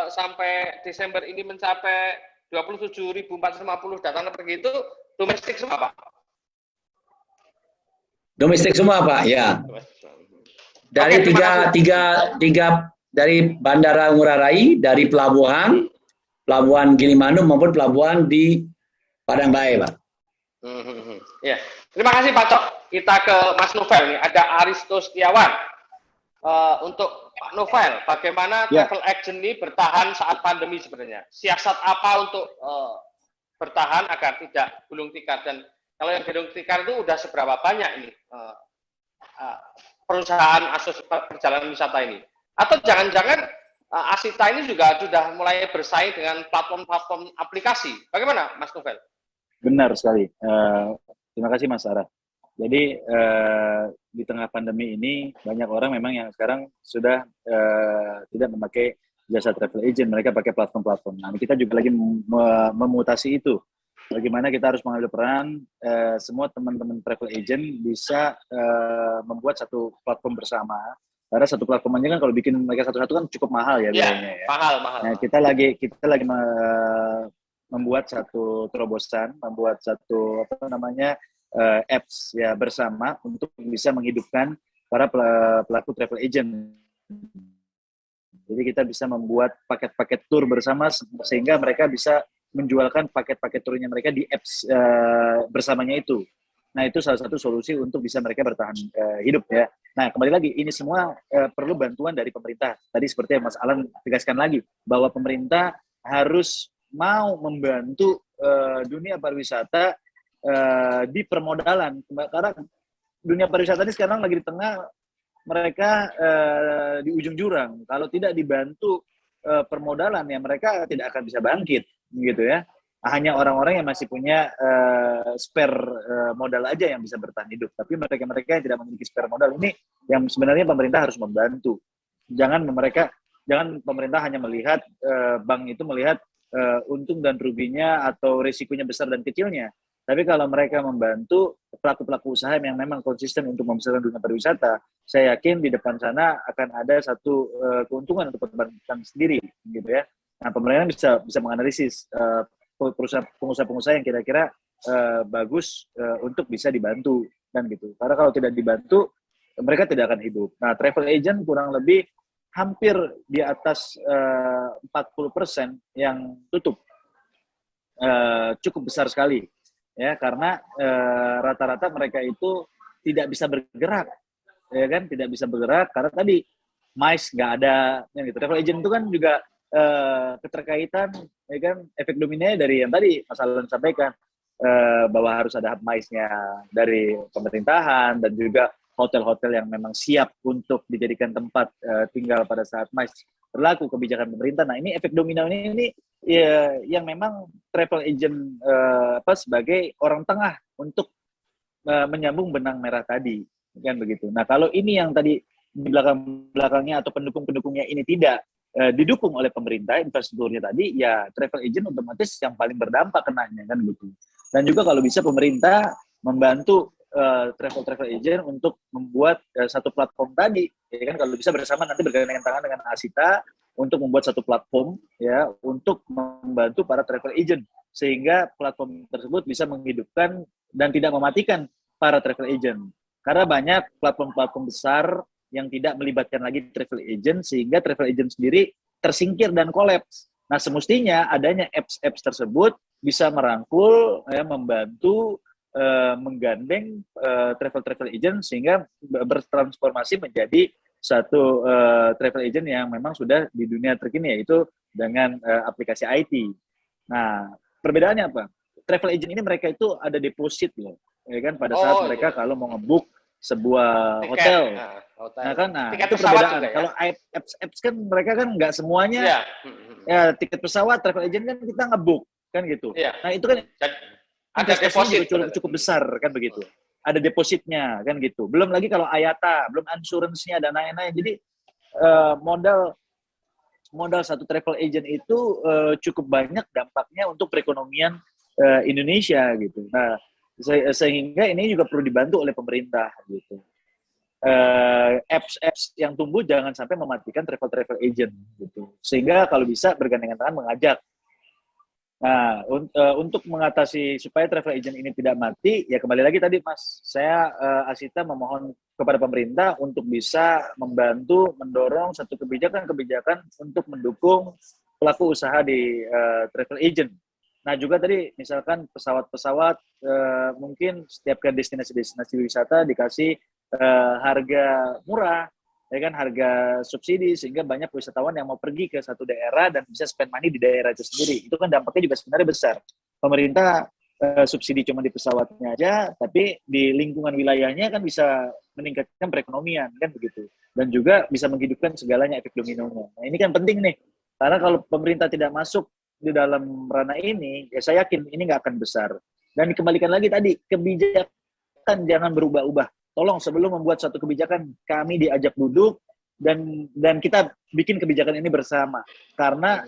sampai Desember ini mencapai 27.450 datang pergi itu domestik semua, Pak? Domestik semua, Pak, ya. Dari Oke, tiga dari Bandara Ngurah Rai, dari pelabuhan Gilimanuk maupun pelabuhan di Padang Bae, Pak. Ya, terima kasih Pak Cok. Kita ke Mas Novel nih. Ada Aristo Setiawan. Untuk Pak Novel, bagaimana travel agent ini bertahan saat pandemi sebenarnya? Siasat apa untuk bertahan agar tidak gulung tikar? Dan kalau yang gulung tikar itu udah seberapa banyak ini perusahaan perjalanan wisata ini? Atau jangan-jangan Asita ini juga sudah mulai bersaing dengan platform-platform aplikasi? Bagaimana, Mas Novel? Benar sekali. Terima kasih Mas Sarah. Jadi di tengah pandemi ini banyak orang memang yang sekarang sudah tidak memakai jasa travel agent, mereka pakai platform-platform. Nah, kita juga lagi memutasi itu. Bagaimana kita harus mengambil peran semua teman-teman travel agent bisa membuat satu platform bersama. Karena satu platform aja kan kalau bikin mereka satu-satu kan cukup mahal ya biayanya ya. Mahal. Nah, kita lagi membuat satu terobosan, membuat satu apps ya bersama untuk bisa menghidupkan para pelaku travel agent. Jadi kita bisa membuat paket-paket tour bersama sehingga mereka bisa menjualkan paket-paket turnya mereka di apps bersamanya itu. Nah, itu salah satu solusi untuk bisa mereka bertahan hidup ya. Nah, kembali lagi, ini semua perlu bantuan dari pemerintah. Tadi seperti yang Mas Alan tegaskan lagi, bahwa pemerintah harus mau membantu dunia pariwisata di permodalan. Karena dunia pariwisata ini sekarang lagi di tengah, mereka di ujung jurang. Kalau tidak dibantu permodalan, ya mereka tidak akan bisa bangkit, gitu ya. Hanya orang-orang yang masih punya spare modal aja yang bisa bertahan hidup. Tapi mereka yang tidak memiliki spare modal ini yang sebenarnya pemerintah harus membantu. Jangan pemerintah hanya melihat bank itu melihat untung dan ruginya atau risikonya besar dan kecilnya. Tapi kalau mereka membantu pelaku-pelaku usaha yang memang konsisten untuk membesarkan dunia pariwisata, saya yakin di depan sana akan ada satu keuntungan untuk perbankan sendiri, gitu ya. Nah, pemerintah bisa menganalisis pengusaha-pengusaha yang kira-kira bagus untuk bisa dibantu kan gitu. Karena kalau tidak dibantu mereka tidak akan hidup. Nah, travel agent kurang lebih hampir di atas 40% yang tutup. Cukup besar sekali ya, karena rata-rata mereka itu tidak bisa bergerak, ya kan, tidak bisa bergerak karena tadi MICE nggak ada, yang gitu. Travel agent itu kan juga keterkaitan, ya kan, efek dominonya dari yang tadi Mas Alan sampaikan, bahwa harus ada MICE-nya dari pemerintahan dan juga hotel-hotel yang memang siap untuk dijadikan tempat tinggal pada saat MICE berlaku kebijakan pemerintah. Nah, ini efek domino ini ya, yang memang travel agent sebagai orang tengah untuk menyambung benang merah tadi, kan begitu. Nah, kalau ini yang tadi di belakangnya atau pendukung-pendukungnya ini tidak didukung oleh pemerintah infrastrukturnya tadi, ya travel agent otomatis yang paling berdampak kenanya, kan gitu. Dan juga kalau bisa pemerintah membantu travel agent untuk membuat satu platform tadi, ya kan, kalau bisa bersama nanti bergandengan tangan dengan Asita untuk membuat satu platform ya untuk membantu para travel agent sehingga platform tersebut bisa menghidupkan dan tidak mematikan para travel agent. Karena banyak platform-platform besar yang tidak melibatkan lagi travel agent sehingga travel agent sendiri tersingkir dan kolaps. Nah, semestinya adanya apps tersebut bisa merangkul, ya, membantu, menggandeng travel agent sehingga bertransformasi menjadi satu travel agent yang memang sudah di dunia terkini, yaitu dengan aplikasi IT. Nah, perbedaannya apa? Travel agent ini mereka itu ada deposit loh, ya kan, pada saat mereka kalau mau nge-book sebuah hotel. Nah kan, itu perbedaan. Ya? Kalau apps kan mereka kan nggak semuanya Ya, tiket pesawat travel agent kan kita nge-book kan gitu. Iya. Nah, itu kan Dan ada investasinya deposit. juga cukup besar kan begitu. Ada depositnya kan gitu. Belum lagi kalau IATA, belum insurance-nya dan lain-lain. Jadi modal satu travel agent itu cukup banyak dampaknya untuk perekonomian Indonesia gitu. Nah, sehingga ini juga perlu dibantu oleh pemerintah gitu. Apps yang tumbuh jangan sampai mematikan travel agent gitu. Sehingga kalau bisa bergandengan tangan mengajak. Nah, untuk mengatasi supaya travel agent ini tidak mati, ya kembali lagi tadi Mas, saya Asita memohon kepada pemerintah untuk bisa membantu mendorong satu kebijakan untuk mendukung pelaku usaha di travel agent. Nah, juga tadi misalkan pesawat-pesawat mungkin setiap ke destinasi-destinasi wisata dikasih harga murah, ya kan, harga subsidi, sehingga banyak wisatawan yang mau pergi ke satu daerah dan bisa spend money di daerah itu sendiri. Itu kan dampaknya juga sebenarnya besar. Pemerintah subsidi cuma di pesawatnya aja, tapi di lingkungan wilayahnya kan bisa meningkatkan perekonomian, kan begitu. Dan juga bisa menghidupkan segalanya, efek dominonya. Nah, ini kan penting nih, karena kalau pemerintah tidak masuk di dalam ranah ini, ya saya yakin ini nggak akan besar. Dan dikembalikan lagi tadi, kebijakan jangan berubah-ubah. Tolong sebelum membuat suatu kebijakan, kami diajak duduk dan kita bikin kebijakan ini bersama. Karena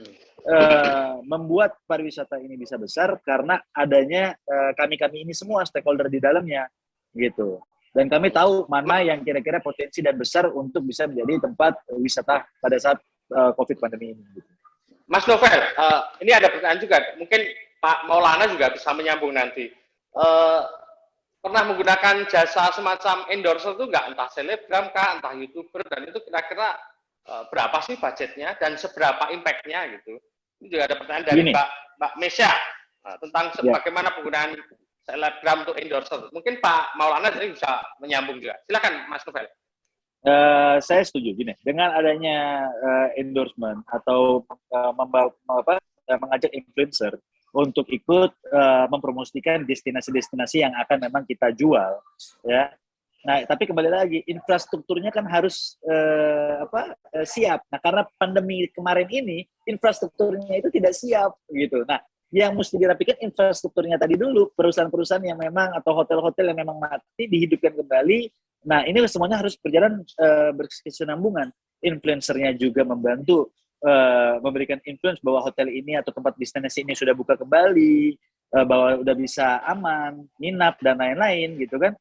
membuat pariwisata ini bisa besar karena adanya kami-kami ini semua stakeholder di dalamnya gitu. Dan kami tahu mana yang kira-kira potensi dan besar untuk bisa menjadi tempat wisata pada saat COVID pandemi ini. Gitu. Mas Novel, ini ada pertanyaan juga. Mungkin Pak Maulana juga bisa menyambung nanti. Pernah menggunakan jasa semacam endorser itu nggak? Entah selebgram kah, entah YouTuber, dan itu kira-kira berapa sih budgetnya dan seberapa impact-nya gitu. Ini juga ada pertanyaan dari Mbak Mesya tentang bagaimana penggunaan selebgram untuk endorser. Mungkin Pak Maulana jadi bisa menyambung juga. Silakan Mas Novel. Saya setuju gini, dengan adanya endorsement atau mengajak influencer untuk ikut mempromosikan destinasi-destinasi yang akan memang kita jual, ya. Nah, tapi kembali lagi infrastrukturnya kan harus siap. Nah, karena pandemi kemarin ini infrastrukturnya itu tidak siap gitu. Nah, yang mesti dirapikan infrastrukturnya tadi dulu, perusahaan-perusahaan yang memang atau hotel-hotel yang memang mati dihidupkan kembali. Nah, ini semuanya harus berjalan berkesinambungan. Influencernya juga membantu memberikan influence bahwa hotel ini atau tempat destinasi ini sudah buka kembali, bahwa udah bisa aman, nginap dan lain-lain gitu kan.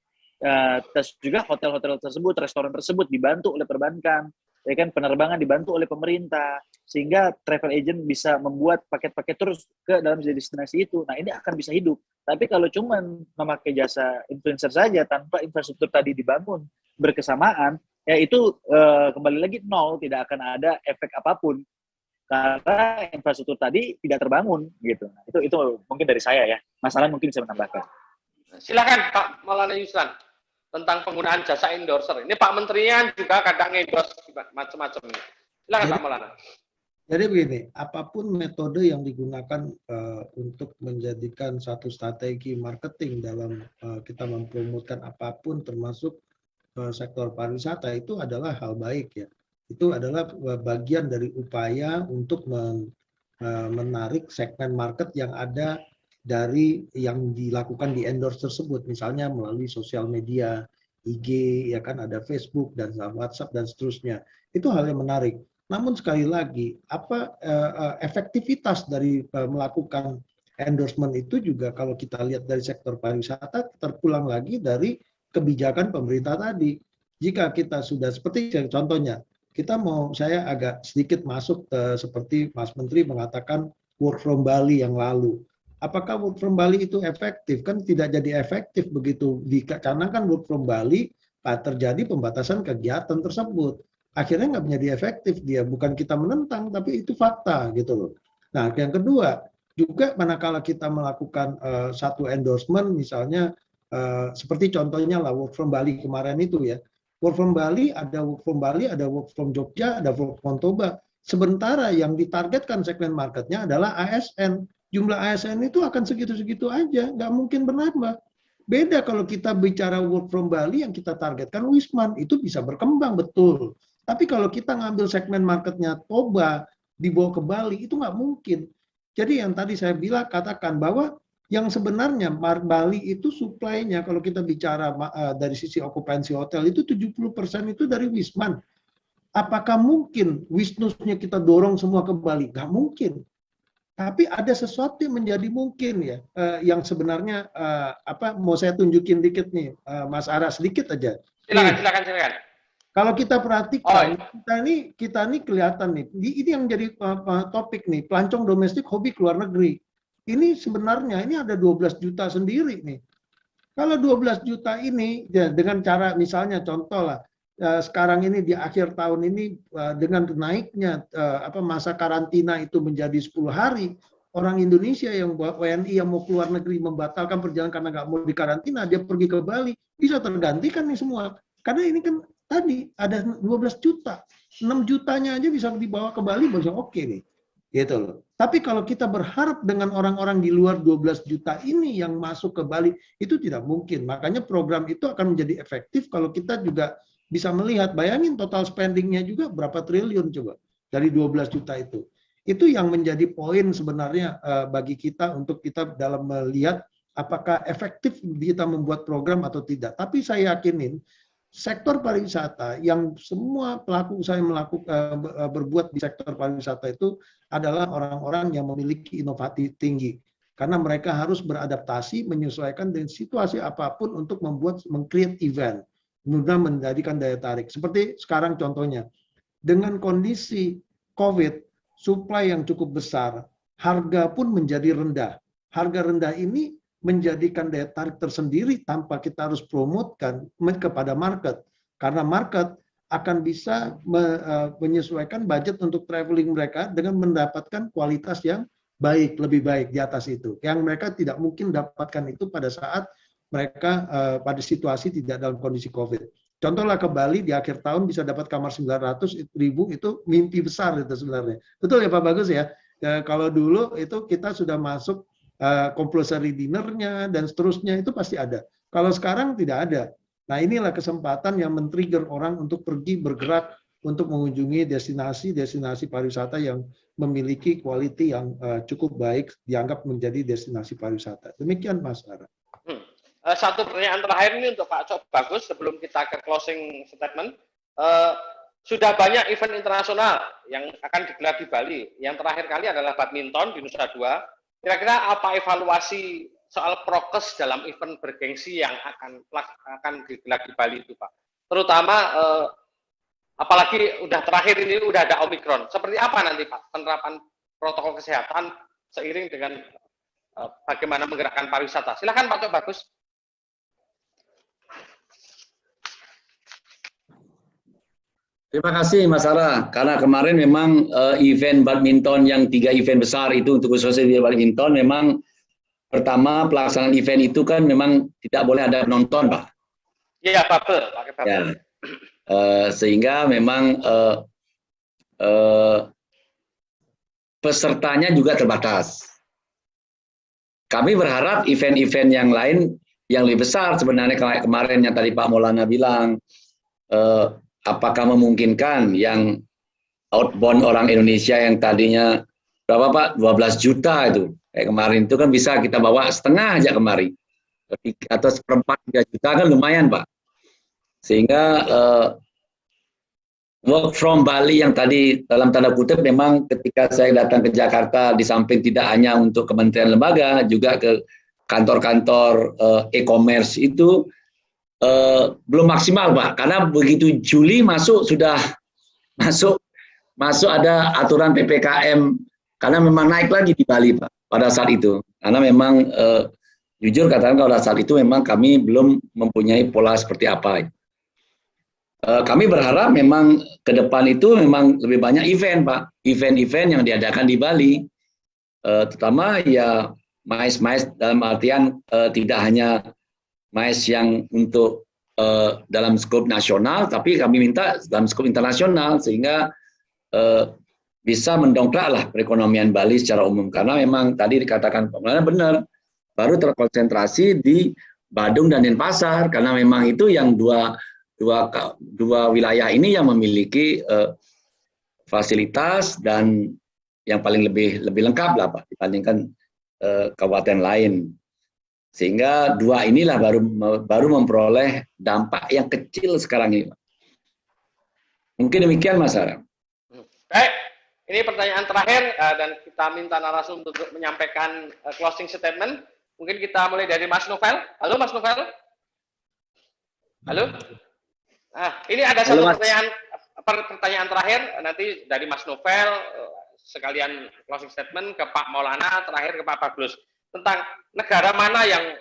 Terus juga hotel-hotel tersebut, restoran tersebut dibantu oleh perbankan, ya kan, penerbangan dibantu oleh pemerintah, sehingga travel agent bisa membuat paket-paket terus ke dalam destinasi itu. Nah, ini akan bisa hidup. Tapi kalau cuma memakai jasa influencer saja tanpa infrastruktur tadi dibangun berkesamaan, ya itu kembali lagi nol, tidak akan ada efek apapun karena infrastruktur tadi tidak terbangun gitu. Nah, itu mungkin dari saya ya. Masalah mungkin bisa menambahkan. Silakan Pak Maulana Yusran tentang penggunaan jasa endorser. Ini Pak Menterinya juga kadang endorse macam-macam. Silakan Pak Maulana. Jadi begini, apapun metode yang digunakan untuk menjadikan satu strategi marketing dalam kita mempromotkan apapun termasuk sektor pariwisata itu adalah hal baik ya. Itu adalah bagian dari upaya untuk menarik segmen market yang ada dari yang dilakukan di endorse tersebut, misalnya melalui sosial media, IG, ya kan, ada Facebook dan WhatsApp dan seterusnya. Itu hal yang menarik. Namun sekali lagi, efektivitas dari melakukan endorsement itu juga kalau kita lihat dari sektor pariwisata terpulang lagi dari kebijakan pemerintah tadi. Jika kita sudah seperti contohnya, saya agak sedikit masuk seperti Mas Menteri mengatakan work from Bali yang lalu. Apakah work from Bali itu efektif? Kan tidak jadi efektif begitu. Karena kan work from Bali terjadi pembatasan kegiatan tersebut. Akhirnya nggak menjadi efektif dia. Bukan kita menentang, tapi itu fakta gitu loh. Nah, yang kedua, juga manakala kita melakukan satu endorsement, misalnya seperti contohnya lah work from Bali kemarin itu ya. Work from Bali, ada work from Bali, ada work from Jogja, ada work from Toba. Sementara yang ditargetkan segmen marketnya adalah ASN. Jumlah ASN itu akan segitu-segitu aja, nggak mungkin bernambah. Beda kalau kita bicara work from Bali yang kita targetkan Wisman, itu bisa berkembang betul. Tapi kalau kita ngambil segmen marketnya Toba, dibawa ke Bali, itu nggak mungkin. Jadi yang tadi saya katakan bahwa yang sebenarnya Bali itu suplainya kalau kita bicara dari sisi okupansi hotel itu 70% itu dari Wisman. Apakah mungkin Wisnusnya kita dorong semua ke Bali? Nggak mungkin. Tapi ada sesuatu yang menjadi mungkin ya, yang sebenarnya mau saya tunjukin dikit nih, Mas Ara, sedikit aja. Silakan. Kalau kita perhatikan, kita ini kelihatan nih, ini yang jadi topik nih, pelancong domestik hobi keluar negeri. Ini sebenarnya ini ada 12 juta sendiri nih. Kalau 12 juta ini ya, dengan cara misalnya contoh lah, sekarang ini di akhir tahun ini dengan naiknya masa karantina itu menjadi 10 hari, orang Indonesia yang WNI yang mau keluar negeri membatalkan perjalanan karena nggak mau dikarantina, dia pergi ke Bali, bisa tergantikan nih semua. Karena ini kan tadi ada 12 juta, 6 jutanya aja bisa dibawa ke Bali, bisa oke nih. Gitu loh. Tapi kalau kita berharap dengan orang-orang di luar 12 juta ini yang masuk ke Bali, itu tidak mungkin. Makanya program itu akan menjadi efektif kalau kita juga bisa melihat, bayangin total spendingnya juga berapa triliun coba dari 12 juta itu. Itu yang menjadi poin sebenarnya bagi kita untuk kita dalam melihat apakah efektif kita membuat program atau tidak. Tapi saya yakinin sektor pariwisata yang semua pelaku usaha yang berbuat di sektor pariwisata itu adalah orang-orang yang memiliki inovasi tinggi. Karena mereka harus beradaptasi, menyesuaikan dengan situasi apapun untuk meng-create event. Mudah menjadikan daya tarik. Seperti sekarang contohnya, dengan kondisi COVID, supply yang cukup besar, harga pun menjadi rendah. Harga rendah ini menjadikan daya tarik tersendiri tanpa kita harus promotekan kepada market. Karena market akan bisa menyesuaikan budget untuk traveling mereka dengan mendapatkan kualitas yang baik, lebih baik di atas itu. Yang mereka tidak mungkin dapatkan itu pada saat mereka pada situasi tidak dalam kondisi COVID. Contohlah ke Bali di akhir tahun bisa dapat kamar 900.000 itu mimpi besar itu sebenarnya. Betul ya Pak Bagus ya? Kalau dulu itu kita sudah masuk compulsory dinnernya dan seterusnya itu pasti ada. Kalau sekarang tidak ada. Nah inilah kesempatan yang men-trigger orang untuk pergi bergerak untuk mengunjungi destinasi pariwisata yang memiliki quality yang cukup baik dianggap menjadi destinasi pariwisata. Demikian Mas Ara. Satu pertanyaan terakhir ini untuk Pak Cok Bagus sebelum kita ke closing statement. Sudah banyak event internasional yang akan digelar di Bali. Yang terakhir kali adalah badminton di Nusa Dua. Kira-kira apa evaluasi soal prokes dalam event bergengsi yang akan digelar di Bali itu, Pak? Terutama apalagi udah terakhir ini udah ada Omikron. Seperti apa nanti Pak penerapan protokol kesehatan seiring dengan bagaimana menggerakkan pariwisata? Silakan Pak Cok Bagus. Terima kasih Mas Ara, karena kemarin memang event badminton yang 3 event besar itu untuk khususnya di badminton memang pertama pelaksanaan event itu kan memang tidak boleh ada penonton Pak. Iya bubble, pakai bubble. Ya. Sehingga memang pesertanya juga terbatas. Kami berharap event-event yang lain yang lebih besar sebenarnya kemarin yang tadi Pak Maulana bilang, apakah memungkinkan yang outbound orang Indonesia yang tadinya berapa Pak? 12 juta itu. Kayak kemarin itu kan bisa kita bawa setengah aja kemari. Atau seperempat 3 juta kan lumayan Pak. Sehingga work from Bali yang tadi dalam tanda kutip memang ketika saya datang ke Jakarta di samping tidak hanya untuk kementerian lembaga juga ke kantor-kantor e-commerce itu belum maksimal Pak, karena begitu Juli masuk sudah masuk ada aturan PPKM karena memang naik lagi di Bali Pak pada saat itu, karena memang jujur katakan pada saat itu memang kami belum mempunyai pola seperti apa. Kami berharap memang ke depan itu memang lebih banyak event Pak, event-event yang diadakan di Bali, terutama ya MICE dalam artian tidak hanya MICE yang untuk dalam skop nasional, tapi kami minta dalam skop internasional sehingga bisa mendongkraklah perekonomian Bali secara umum. Karena memang tadi dikatakan Pak Maulana benar, baru terkonsentrasi di Badung dan Denpasar karena memang itu yang dua wilayah ini yang memiliki fasilitas dan yang paling lebih lengkap lah Pak dibandingkan kabupaten lain. Sehingga dua inilah baru memperoleh dampak yang kecil sekarang ini. Mungkin demikian Mas Ara. Baik, ini pertanyaan terakhir dan kita minta narasumber untuk menyampaikan closing statement. Mungkin kita mulai dari Mas Novel. Halo Mas Novel. Halo. Ini ada satu pertanyaan terakhir nanti dari Mas Novel, sekalian closing statement ke Pak Maulana, terakhir ke Pak Bagus, tentang negara mana yang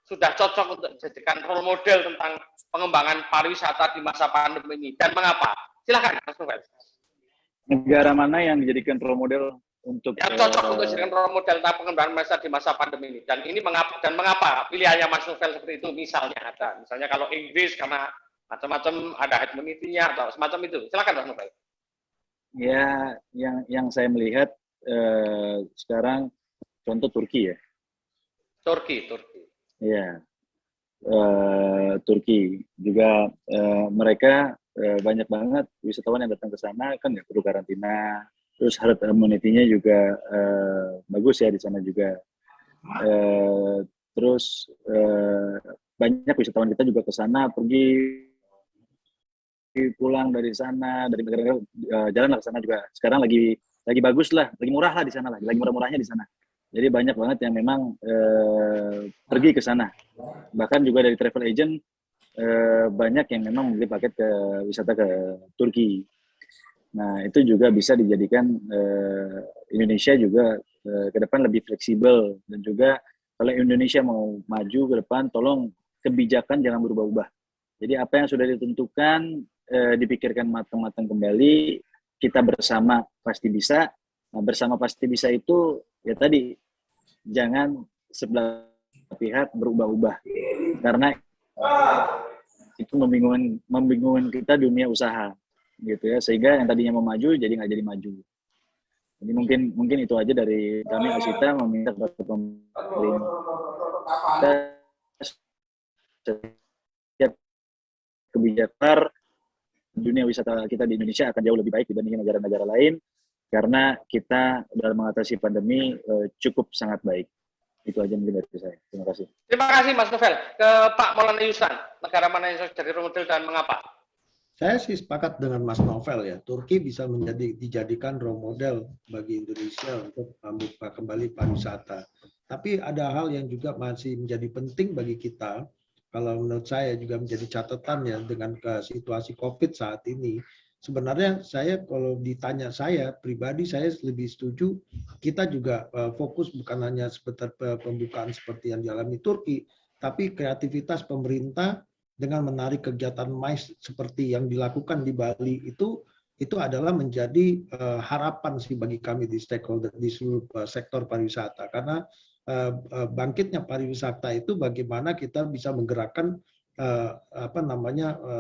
sudah cocok untuk dijadikan role model tentang pengembangan pariwisata di masa pandemi ini dan mengapa? Silakan Mas Novel. Negara mana yang dijadikan role model untuk yang cocok untuk dijadikan role model tentang pengembangan pariwisata di masa pandemi ini, dan ini mengapa pilihannya Mas Novel seperti itu? Misalnya kalau Inggris karena macam-macam ada immunity-nya atau semacam itu. Silakan Mas Novel. Ya, yang saya melihat sekarang contoh Turki ya. Turki. Ya, Turki juga mereka banyak banget wisatawan yang datang ke sana, kan nggak perlu karantina. Terus herd immunity-nya juga bagus ya di sana juga. Terus banyak wisatawan kita juga ke sana, pergi pulang dari sana, dari negara-negara jalan ke sana juga. Sekarang lagi bagus lah, lagi murah lah di sana lagi murah-murahnya di sana. Jadi banyak banget yang memang pergi ke sana. Bahkan juga dari travel agent banyak yang memang membeli paket ke wisata ke Turki. Nah, itu juga bisa dijadikan Indonesia juga ke depan lebih fleksibel, dan juga kalau Indonesia mau maju ke depan, tolong kebijakan jangan berubah-ubah. Jadi apa yang sudah ditentukan dipikirkan matang-matang kembali, kita bersama pasti bisa. Nah, bersama pasti bisa itu ya tadi, jangan sebelah pihak berubah-ubah, karena itu membingungkan kita dunia usaha gitu ya, sehingga yang tadinya mau maju jadi nggak jadi maju. Jadi mungkin itu aja dari kami Asita, meminta kepada pemerintah setiap kebijakan dunia wisata kita di Indonesia akan jauh lebih baik dibandingkan negara-negara lain, karena kita dalam mengatasi pandemi cukup sangat baik. Itu aja mungkin dari saya. Terima kasih. Terima kasih Mas Novel. Ke Pak Maulana Yusran, negara mana yang jadi role model dan mengapa? Saya sih sepakat dengan Mas Novel ya. Turki bisa dijadikan role model bagi Indonesia untuk membuka kembali pariwisata. Tapi ada hal yang juga masih menjadi penting bagi kita. Kalau menurut saya juga menjadi catatan ya dengan situasi COVID saat ini. Sebenarnya saya kalau ditanya saya pribadi, saya lebih setuju kita juga fokus bukan hanya seputar pembukaan seperti yang dialami Turki, tapi kreativitas pemerintah dengan menarik kegiatan MICE seperti yang dilakukan di Bali itu adalah menjadi harapan sih bagi kami di stakeholder di seluruh sektor pariwisata, karena bangkitnya pariwisata itu bagaimana kita bisa menggerakkan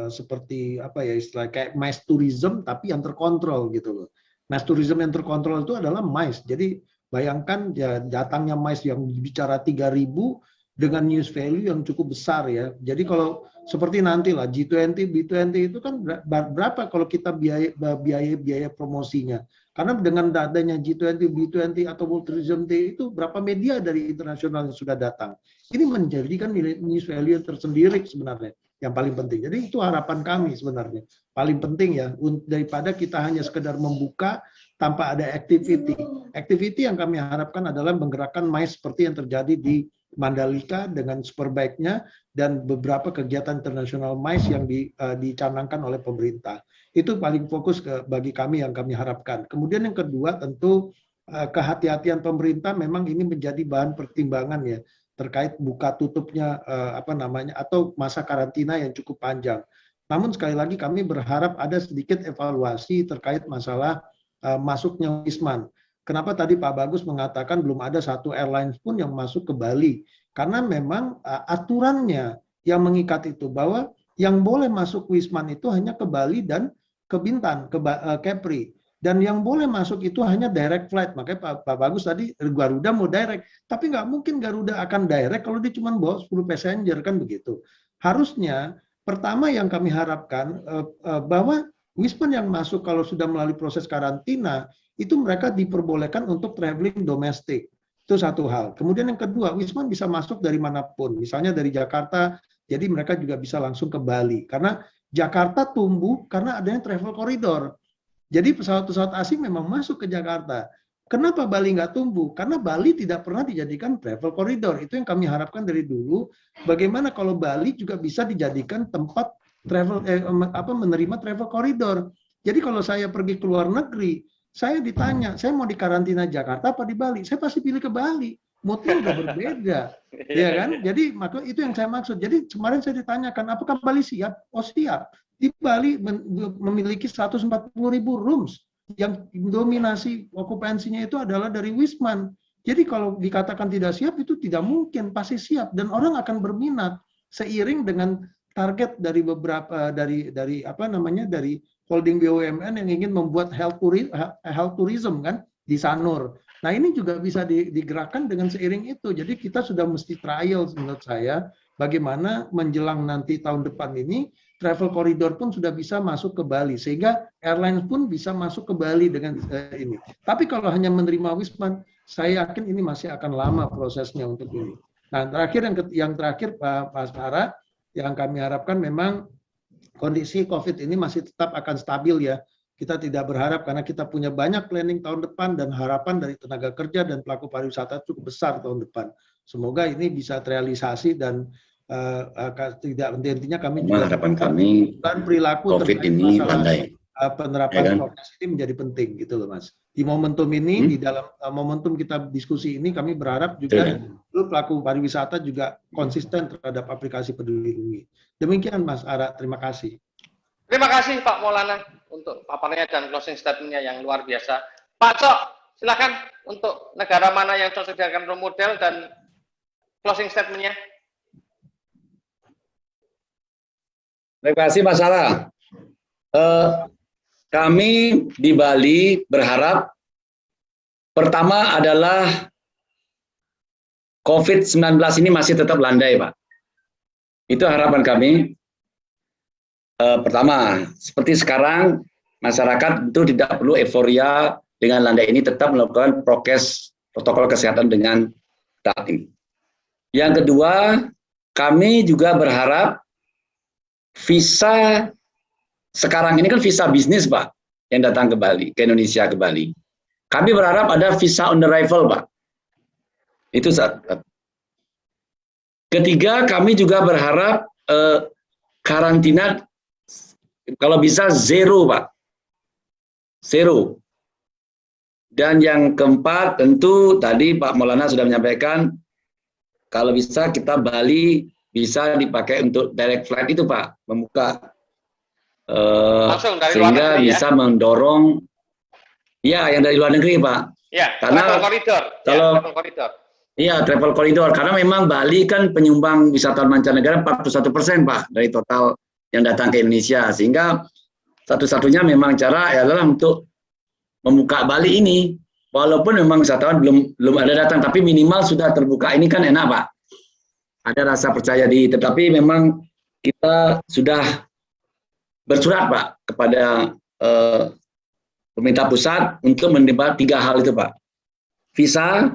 seperti apa ya istilah kayak MICE tourism tapi yang terkontrol gitu loh. MICE tourism yang terkontrol itu adalah MICE. Jadi bayangkan ya datangnya MICE yang bicara 3.000 dengan news value yang cukup besar ya. Jadi kalau seperti nanti lah G20, B20 itu kan berapa kalau kita biaya promosinya? Karena dengan adanya G20, B20 atau World Tourism Day itu berapa media dari internasional yang sudah datang. Ini menjadikan news value yang tersendiri sebenarnya yang paling penting. Jadi itu harapan kami sebenarnya. Paling penting ya daripada kita hanya sekedar membuka tanpa ada activity. Activity yang kami harapkan adalah menggerakkan MICE seperti yang terjadi di Mandalika dengan Superbike-nya dan beberapa kegiatan internasional MICE yang dicanangkan oleh pemerintah. Itu paling fokus bagi kami yang kami harapkan. Kemudian yang kedua tentu kehati-hatian pemerintah memang ini menjadi bahan pertimbangan ya terkait buka tutupnya atau masa karantina yang cukup panjang. Namun sekali lagi kami berharap ada sedikit evaluasi terkait masalah masuknya Wisman. Kenapa tadi Pak Bagus mengatakan belum ada satu airlines pun yang masuk ke Bali? Karena memang aturannya yang mengikat itu bahwa yang boleh masuk Wisman itu hanya ke Bali dan ke Bintan, ke Kepri. Dan yang boleh masuk itu hanya direct flight. Makanya Pak Bagus tadi Garuda mau direct. Tapi nggak mungkin Garuda akan direct kalau dia cuma bawa 10 passenger kan begitu. Harusnya pertama yang kami harapkan bahwa Wisman yang masuk kalau sudah melalui proses karantina, itu mereka diperbolehkan untuk traveling domestik. Itu satu hal. Kemudian yang kedua, Wisman bisa masuk dari manapun. Misalnya dari Jakarta, jadi mereka juga bisa langsung ke Bali. Karena Jakarta tumbuh karena adanya travel corridor. Jadi pesawat-pesawat asing memang masuk ke Jakarta. Kenapa Bali nggak tumbuh? Karena Bali tidak pernah dijadikan travel corridor. Itu yang kami harapkan dari dulu. Bagaimana kalau Bali juga bisa dijadikan tempat travel menerima travel corridor. Jadi kalau saya pergi ke luar negeri, saya ditanya, saya mau dikarantina Jakarta apa di Bali? Saya pasti pilih ke Bali. Moodnya udah berbeda, ya kan? Jadi maka itu yang saya maksud. Jadi kemarin saya ditanyakan, apakah Bali siap? Oh siap. Di Bali memiliki 140.000 rooms yang dominasi okupansinya itu adalah dari Wisman. Jadi kalau dikatakan tidak siap itu tidak mungkin, pasti siap dan orang akan berminat seiring dengan target dari beberapa dari holding BUMN yang ingin membuat health tourism kan di Sanur. Nah ini juga bisa digerakkan dengan seiring itu. Jadi kita sudah mesti trial menurut saya bagaimana menjelang nanti tahun depan ini travel corridor pun sudah bisa masuk ke Bali sehingga airlines pun bisa masuk ke Bali dengan ini. Tapi kalau hanya menerima Wisman, saya yakin ini masih akan lama prosesnya untuk ini. Nah terakhir yang terakhir Pak Sarah, yang kami harapkan memang kondisi COVID ini masih tetap akan stabil ya. Kita tidak berharap karena kita punya banyak planning tahun depan dan harapan dari tenaga kerja dan pelaku pariwisata cukup besar tahun depan. Semoga ini bisa terrealisasi dan tidak intinya kami juga harapan kami dan perilaku COVID ini landai. Penerapan prokes ini menjadi penting gitu loh Mas. Di momentum ini di dalam momentum kita diskusi ini kami berharap juga pelaku pariwisata juga konsisten terhadap aplikasi Peduli Lindungi. Demikian Mas Ara, terima kasih. Terima kasih Pak Maulana untuk paparannya dan closing statement-nya yang luar biasa. Pak Cok, silakan untuk negara mana yang cocok dijadikan role model dan closing statement-nya. Terima kasih Mas Sarah. Kami di Bali berharap pertama adalah COVID-19 ini masih tetap landai, Pak. Itu harapan kami. Pertama, seperti sekarang masyarakat itu tidak perlu euforia dengan landai ini, tetap melakukan prokes protokol kesehatan dengan taat ini. Yang kedua, kami juga berharap visa sekarang ini kan visa bisnis Pak yang datang ke Bali, ke Indonesia, ke Bali. Kami berharap ada visa on arrival Pak. Itu satu. Ketiga, kami juga berharap karantina kalau bisa zero Pak. Zero. Dan yang keempat tentu tadi Pak Maulana sudah menyampaikan kalau bisa kita Bali bisa dipakai untuk direct flight itu Pak, membuka sehingga bisa mendorong ya yang dari luar negeri Pak. Ya, karena travel corridor. Kalau travel corridor. Iya, travel corridor karena memang Bali kan penyumbang wisatawan mancanegara 41% Pak dari total yang datang ke Indonesia, sehingga satu-satunya memang cara adalah untuk membuka Bali ini, walaupun memang wisatawan belum ada datang, tapi minimal sudah terbuka ini kan enak Pak. Ada rasa percaya diri, tetapi memang kita sudah bersurat Pak kepada pemerintah pusat untuk menerima 3 hal itu Pak. Visa,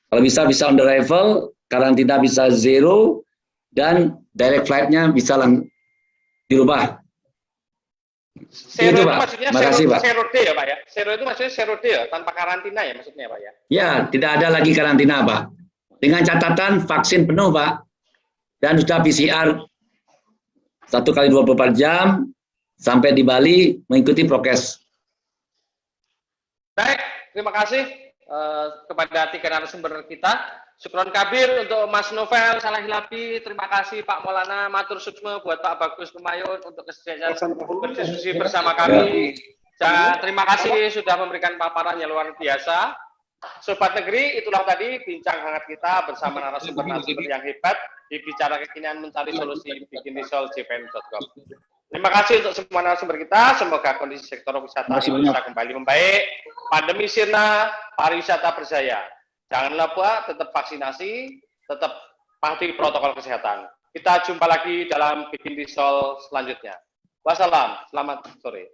kalau bisa on the arrival, karantina bisa zero, dan direct flight-nya bisa dirubah. Zero itu Pak. maksudnya Makasih, Pak. zero day ya Pak ya? Zero itu maksudnya zero day ya, tanpa karantina ya maksudnya Pak ya? Ya, tidak ada lagi karantina Pak. Dengan catatan vaksin penuh Pak, dan sudah PCR 1 kali 24 jam, sampai di Bali mengikuti prokes. Baik, terima kasih kepada 3 narasumber kita. Syukron kabir untuk Mas Novel Salah Hilapi, terima kasih Pak Maulana, matur suksma buat Pak Bagus Pemayun untuk kesediaan berdiskusi bersama kami. Dan terima kasih sudah memberikan paparan yang luar biasa. Sobat Negeri, itulah tadi bincang hangat kita bersama narasumber-narasumber yang hebat di Bicara Kekinian Mencari Solusi bikinrisol.jpm.com. Terima kasih untuk semua narasumber kita. Semoga kondisi sektor wisata bisa kembali membaik. Pandemi sirna, pariwisata berjaya. Jangan lupa tetap vaksinasi, tetap patuhi protokol kesehatan. Kita jumpa lagi dalam Bikin Risol selanjutnya. Wassalam, selamat sore.